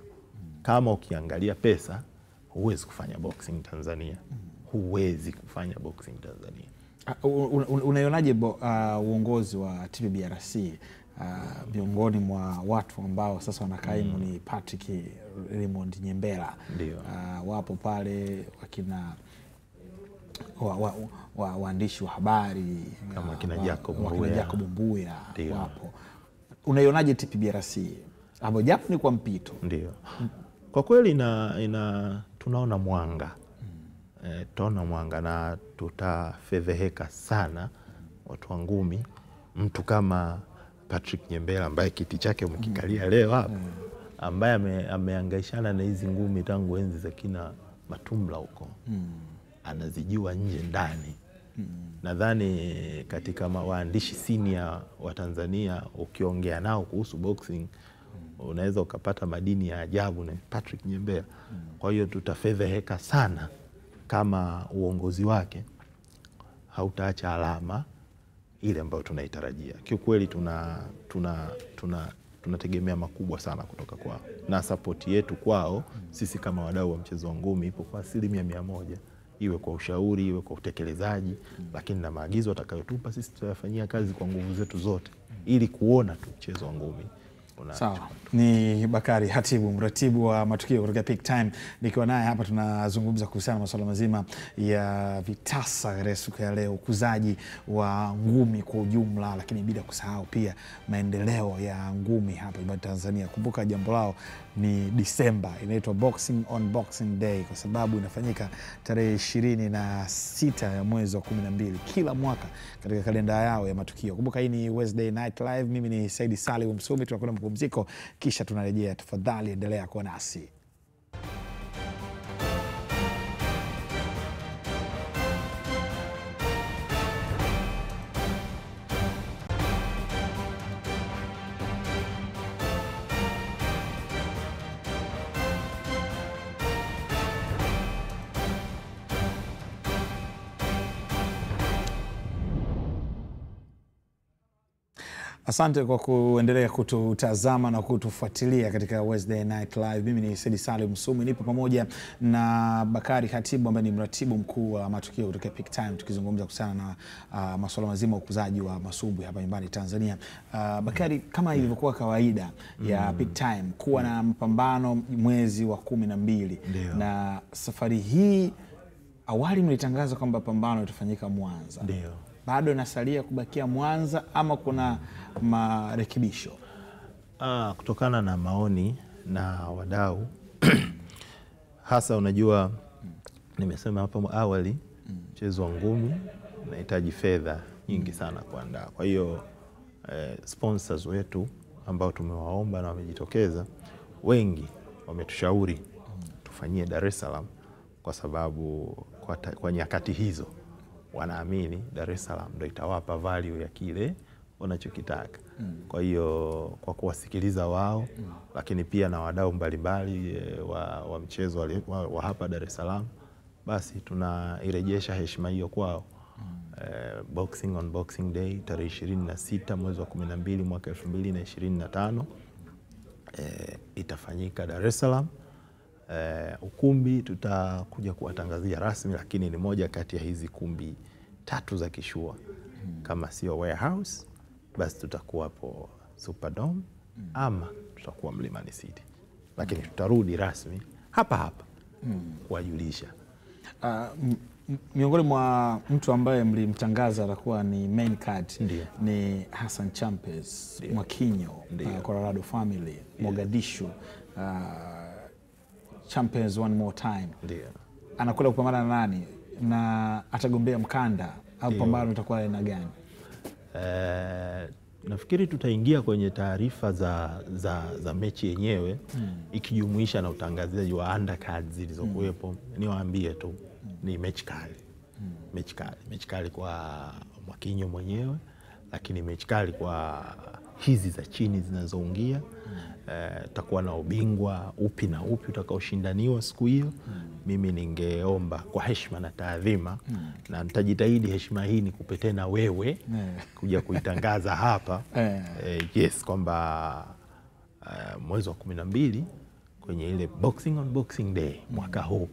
Kama ukiangalia pesa, huwezi kufanya boxing Tanzania. Huwezi kufanya boxing Tanzania.
Unaionaje uongozi wa TPBRC miongoni mwa watu ambao sasa wanakaimu ni Patrick Raymond Nyembela? Wapo pale wakina waandishi wa habari
kama kina Jacob
Mbuya wapo. Unaionaje TPBRC hapo japo ni kwa mpito?
Ndio. Kwa kweli tunaona mwanga. Tunaona mwanga na tutafedheheka sana watu wa ngumi, mtu kama Patrick Nyembela ambaye kiti chake umekikalia leo hapa, ambaye amehangaishana na hizi ngumi tangu enzi za kina Matumla huko. Anazijua nje ndani. Nadhani katika waandishi senior wa Tanzania ukiongea nao kuhusu boxing unaweza ukapata madini ya ajabu na Patrick Nyembela. Kwa hiyo tutafedheheka sana kama uongozi wake hautaacha alama ile ambayo tunaitarajia. Kiukweli tunategemea makubwa sana kutoka kwao, na support yetu kwao sisi kama wadau wa mchezo wa ngumi ipo kwa 100%, iwe kwa ushauri, iwe kwa utekelezaji, lakini na maagizo atakayotupa sisi tutayafanyia kazi kwa nguvu zetu zote ili kuona tu mchezo wa ngumi.
Sawa. Ni Bakari Hatibu, mratibu wa matukio kutoka Peak Time, nikiwa naye hapa tunazungumza kuhusiana na masuala mazima ya vitasa katika siku ya leo, ukuzaji wa ngumi kwa ujumla, lakini bila kusahau pia maendeleo ya ngumi hapa nchini Tanzania. Kumbuka jambo lao ni Disemba, inaitwa Boxing on Boxing Day kwa sababu inafanyika tarehe 26 ya mwezi wa 12 kila mwaka katika kalenda yao ya matukio. Kumbuka hii ni Wednesday Night Live, mimi ni Saidi Salim Msumi, tunakwenda mapumziko kisha tunarejea. Tafadhali endelea kuwa nasi. Asante kwa kuendelea kututazama na kutufuatilia katika Wednesday Night Live. Mimi ni Saidi Salim Msumi, nipo pamoja na Bakari Hatibu ambaye ni mratibu mkuu wa matukio kutoka Peak Time, tukizungumza kuhusiana na masuala mazima ya ukuzaji wa masumbwi hapa nyumbani Tanzania. Bakari, kama ilivyokuwa kawaida ya Peak Time kuwa na mpambano mwezi wa 12, na safari hii awali mlitangaza kwamba pambano litafanyika Mwanza.
Ndio.
bado inasalia kubakia Mwanza ama kuna marekebisho?
Kutokana na maoni na wadau hasa, unajua nimesema hapo awali, mchezo wa ngumi unahitaji fedha nyingi sana kuandaa. Kwa hiyo sponsors wetu ambao tumewaomba na wamejitokeza, wengi wametushauri tufanyie Dar es Salaam, kwa sababu kwa nyakati hizo wanaamini Dar es Salaam ndio itawapa value ya kile wanachokitaka. Kwa hiyo kwa kuwasikiliza wao, lakini pia na wadau mbalimbali wa mchezo wa hapa Dar es Salaam, basi tunairejesha heshima hiyo kwao. Boxing on Boxing Day tarehe 26 mwezi wa 12 mwaka 2025 itafanyika Dar es Salaam. Ukumbi tutakuja kuwatangazia rasmi, lakini ni moja kati ya hizi kumbi 3 za kishua. Kama sio warehouse, basi tutakuwa hapo Superdome ama tutakuwa Mlimani City, lakini tutarudi rasmi hapa kuwajulisha.
Miongoni mwa mtu ambaye mlimtangaza atakuwa ni main card ni Hassan Champez Mwakinyo, Colorado family, Mogadishu. Champez one more time. Anakwenda kupambana na nani na atagombea mkanda au pambano itakuwa aina gani?
Nafikiri tutaingia kwenye taarifa za mechi yenyewe, ikijumuisha na utangazaji wa undercards zilizokuwepo. Niwaambie tu ni mechi kali. Mechi kali kwa Mwakinyo mwenyewe, lakini mechi kali kwa hizi za chini zinazoingia. Tutakuwa na ubingwa upi na upi utakaoshindaniwa siku hiyo. Mimi ningeomba kwa heshima na taadhima, na nitajitahidi heshima hii nikupe tena wewe kuja kuitangaza hapa, yes, kwamba mwezi wa 12 kwenye ile Boxing on Boxing Day mwaka huu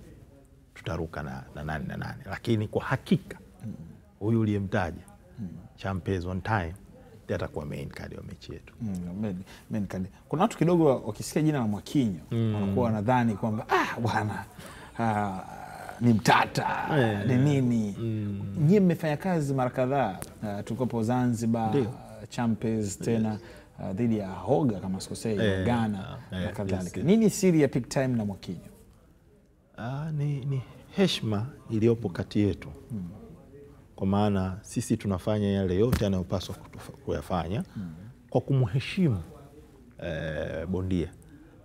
tutaruka na nani, lakini kwa hakika huyu uliyemtaja Champez one time atakuwa main card ya mechi yetu.
Main card. Kuna watu kidogo wakisikia jina la Mwakinyo wanakuwa wanadhani kwamba bwana ni mtata ni nini. Nyie mmefanya kazi mara kadhaa, tukopo Zanzibar, Champez tena dhidi ya Hoga kama sikosei, Ghana na kadhalika. Nini siri ya pick time na Mwakinyo?
Ni heshima iliyopo kati yetu. Kwa maana sisi tunafanya yale yote anayopaswa kuyafanya kwa kumheshimu bondia,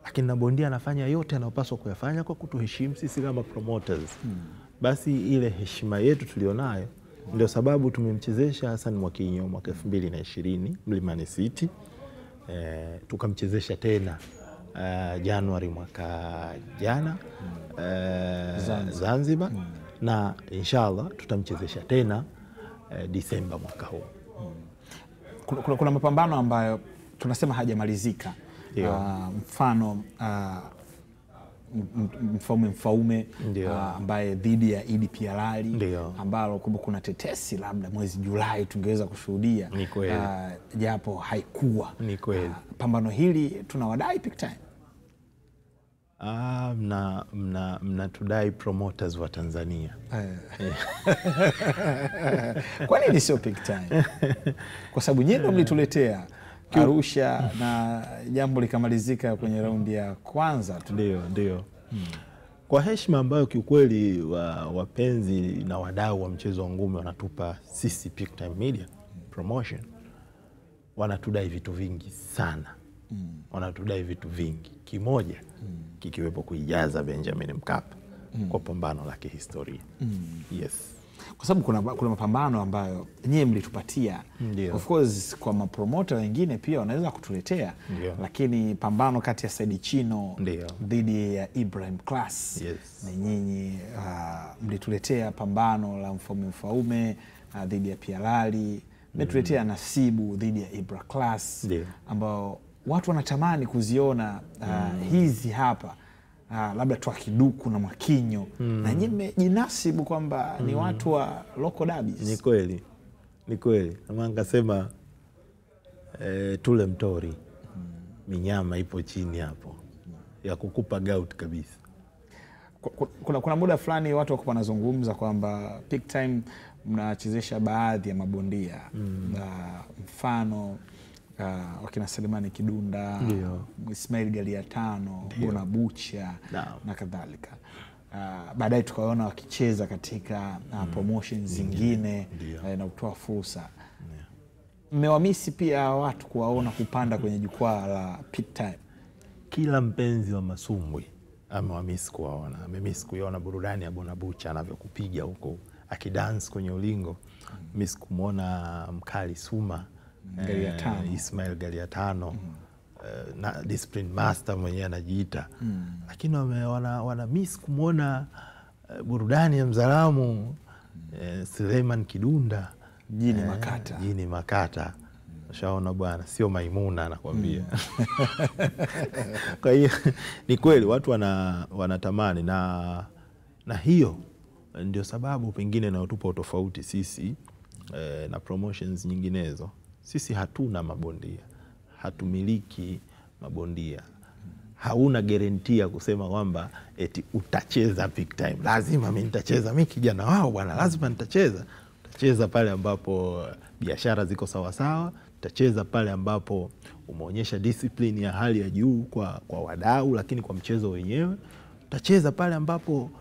lakini na bondia anafanya yote anayopaswa kuyafanya kwa kutuheshimu sisi kama promoters. Basi ile heshima yetu tulionayo ndio sababu tumemchezesha Hassan Mwakinyo mwaka 2020 Mlimani City, tukamchezesha tena Januari mwaka jana Zanzibar, na inshallah tutamchezesha tena Disemba mwaka huu.
Kuna mapambano ambayo tunasema hajamalizika, mfano Mfaume ambaye dhidi ya Idi Pialali, ambalo kuna tetesi labda mwezi Julai tungeweza kushuhudia, japo haikuwa. Pambano hili tunawadai pick time.
Mnatudai promoters wa Tanzania.
Kwa nini sio pick time? Kwa sababu nyinyi mlituletea Arusha na jambo likamalizika kwenye raundi ya kwanza tu.
Ndio. Kwa heshima ambayo kiukweli wapenzi na wadau wa mchezo wa ngumi wanatupa sisi Peak Time Media Promotion, wanatudai vitu vingi sana. Wanatudai vitu vingi. Kimoja kikiwepo kuijaza Benjamin Mkapa kwa pambano la kihistoria. Yes.
Kwa sababu kuna mapambano ambayo nyie mlitupatia. Of course kwa mapromoter wengine pia wanaweza kutuletea. Lakini pambano kati ya Said Chino dhidi ya Ibrahim Class, na nyinyi mlituletea pambano la Mfaume dhidi ya Pialali, mlituletea Nasibu dhidi ya Ibra Class, ambao watu wanatamani kuziona hizi hapa, labda Twakiduku na Mwakinyo, na nyinyi mmejinasibu kwamba ni watu wa local derbies.
Ni kweli. Kama ngasema tule mtori, minyama ipo chini hapo ya kukupa gout kabisa.
kuna muda fulani watu wako wanazungumza kwamba Peak Time mnachezesha baadhi ya mabondia mfano wakina Selemani Kidunda, Ismail Galiatano, Bona Bucha na kadhalika. Baadaye tukaona wakicheza katika promotions zingine na kutoa fursa. Mmewamisi pia watu kuwaona kupanda kwenye jukwaa la Peak Time?
Kila mpenzi wa masumbwi amewamisi kuwaona. Amemisi kuiona burudani ya Bona Bucha anavyokupiga huko akidance kwenye ulingo. Mimi kumuona Mkali Suma, Ismail Galiatano, na discipline master mwenyewe anajiita. Lakini wana miss kumuona burudani ya Mzalamu, Suleiman Kidunda, Jini Makata. Ushaona bwana, sio Maimuna anakuambia. Kwa hiyo ni kweli watu wanatamani na hiyo ndio sababu pengine inayotupa utofauti sisi na promotions nyinginezo. Sisi hatuna mabondia, hatumiliki mabondia. Hauna guarantee kusema kwamba eti utacheza Peak Time. Lazima mimi nitacheza, mimi kijana wao bwana, lazima nitacheza. Utacheza pale ambapo biashara ziko sawa sawa, utacheza pale ambapo umeonyesha discipline ya hali ya juu kwa wadau, lakini kwa mchezo wenyewe utacheza pale ambapo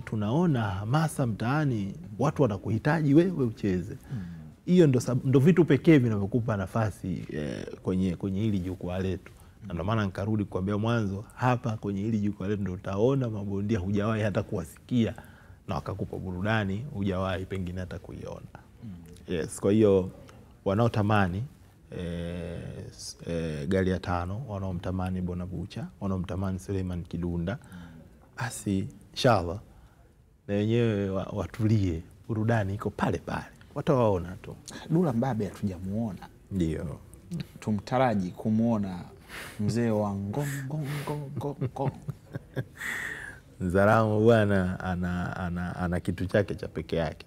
tunaona hamasa mtaani, watu wanakuhitaji wewe ucheze. Hiyo ndo vitu pekee vinavyokupa nafasi kwenye hili jukwaa letu. Na ndio maana nikarudi kuambia mwanzo, hapa kwenye hili jukwaa letu ndio utaona mabondia hujawahi hata kuwasikia na wakakupa burudani hujawahi pengine hata kuiona. Yes, kwa hiyo wanaotamani Galiatano, wanaomtamani Bona Bucha, wanaomtamani Suleiman Kidunda, basi inshallah na wenyewe watulie, burudani iko pale pale. Watawaona tu.
Dula Mbabe hatujamuona.
Ndio.
Tumtaraji kumuona mzee wa ngongo.
Mzalamu bwana ana kitu chake cha peke yake.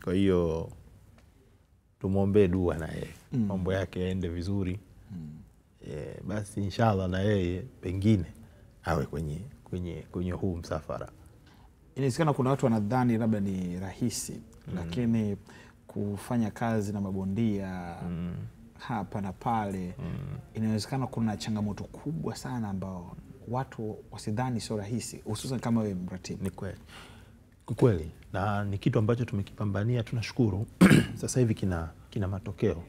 Kwa hiyo tumuombe dua na yeye. Mambo yake yaende vizuri. Basi inshallah na yeye pengine awe kwenye huu msafara.
Inawezekana kuna watu wanadhani labda ni rahisi, lakini kufanya kazi na mabondia hapa na pale, inawezekana kuna changamoto kubwa sana ambao watu wasidhani sio rahisi, hususan kama wewe mratibu.
Ni kweli. Na ni kitu ambacho tumekipambania, tunashukuru. Sasa hivi kina matokeo.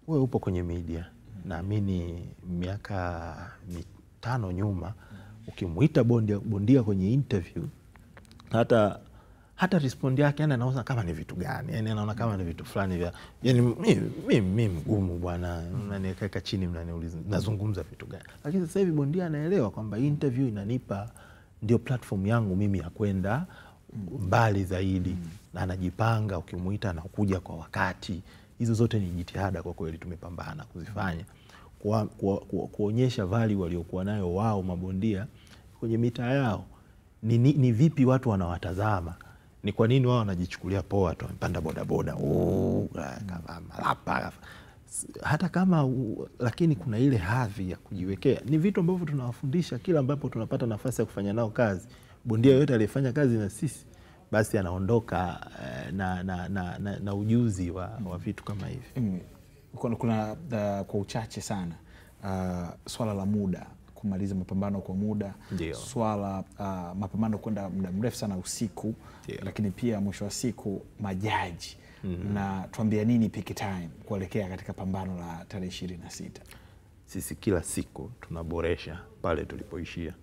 Wewe upo kwenye media. Naamini miaka 5 nyuma ukimuita bondia kwenye interview, hata respond yake anaona kama ni vitu gani, yani anaona kama ni vitu fulani vya, yani mimi mgumu bwana, mnaniweka chini mnaniuliza nazungumza vitu gani. Lakini sasa hivi bondia anaelewa kwamba interview inanipa ndio platform yangu mimi ya kwenda mbali zaidi, na anajipanga. Ukimuita anakuja kwa wakati. Hizo zote ni jitihada kwa kweli tumepambana kuzifanya, kuonyesha value waliokuwa nayo wao mabondia kwenye mitaa yao. Ni vipi watu wanawatazama, ni kwa nini wao wanajichukulia poa tu, mpanda bodaboda kama malapa hata kama, lakini kuna ile hadhi ya kujiwekea. Ni vitu ambavyo tunawafundisha kila ambapo tunapata nafasi ya kufanya nao kazi. Bondia yote aliyefanya kazi na sisi basi anaondoka na ujuzi wa vitu kama hivi.
Kuna kwa uchache sana swala la muda, kumaliza mapambano kwa muda. Swala mapambano kwenda muda mrefu sana usiku. Lakini pia mwisho wa siku majaji. Na tuambia nini Peak Time kuelekea katika pambano la tarehe 26?
Sisi kila siku tunaboresha pale tulipoishia.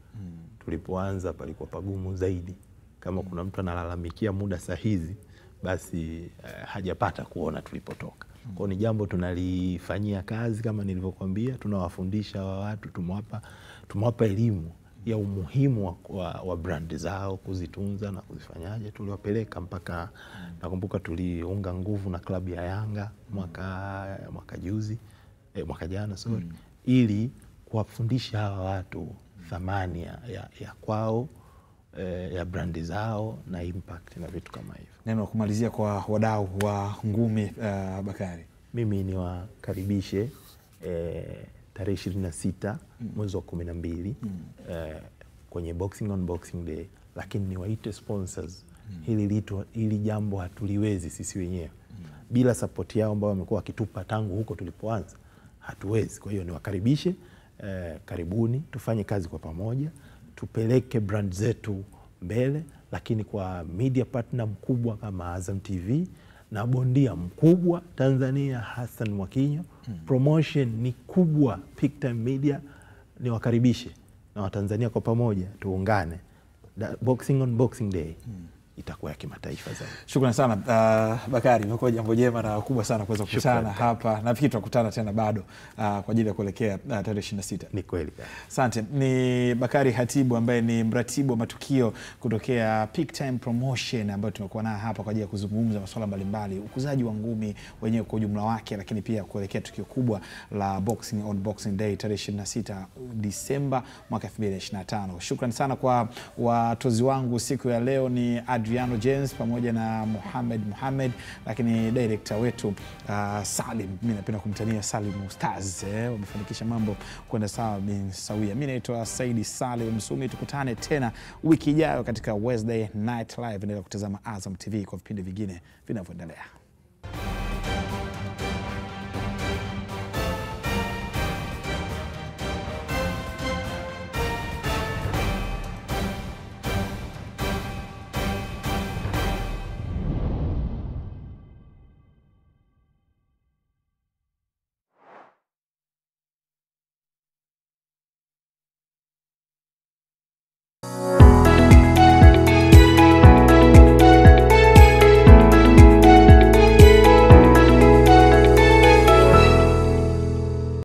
Tulipoanza palikuwa pagumu zaidi. Kama kuna mtu analalamikia muda sahizi, basi hajapata kuona tulipotoka. Kwa ni jambo tunalifanyia kazi kama nilivyokuambia. Tunawafundisha watu, tumewapa elimu ya umuhimu wa brand zao, kuzitunza na kuzifanyaje. Tuliwapeleka mpaka, nakumbuka tuliunga nguvu na klabu ya Yanga mwaka jana ili kuwafundisha hawa watu thamani ya kwao, ya brandi zao na impact na vitu kama hivyo.
Neno kumalizia kwa wadau wa ngumi, Bakari?
Mimi niwakaribishe tarehe 26 mwezi wa 12 kwenye Boxing on Boxing Day lakini niwaite sponsors. Hili jambo hatuliwezi sisi wenyewe. Bila support yao ambao wamekuwa wakitupa tangu huko tulipoanza, hatuwezi. Kwa hiyo niwakaribishe, karibuni, tufanye kazi kwa pamoja, tupeleke brand zetu mbele, lakini kwa media partner mkubwa kama Azam TV na bondia mkubwa Tanzania Hassan Mwakinyo, promotion ni kubwa Peak Time Media, niwakaribishe na Watanzania kwa pamoja tuungane. Boxing on Boxing Day itakuwa ya kimataifa zaidi.
Shukrani sana Bakari, imekuwa jambo jema na kubwa sana kuweza kukutana hapa. Nafikiri tutakutana tena bado kwa ajili ya kuelekea tarehe 26.
Ni kweli.
Asante. Ni Bakari Hatibu ambaye ni mratibu wa matukio kutokea Peak Time Promotion, ambayo tumekuwa naye hapa kwa ajili ya kuzungumza masuala mbalimbali, ukuzaji wa ngumi wenyewe kwa ujumla wake, lakini pia kuelekea tukio kubwa la Boxing on Boxing Day tarehe 26 Disemba mwaka 2025. Shukrani sana kwa watozi wangu siku ya leo, ni Adriano James pamoja na Mohamed, lakini director wetu Salim, mimi napenda kumtania Salim Stars, wamefanikisha mambo kwenda sawa bin sawia. Mimi naitwa Saidi Salim Msumi, tukutane tena wiki ijayo katika Wednesday Night Live. Endelea kutazama Azam TV kwa vipindi vingine vinavyoendelea.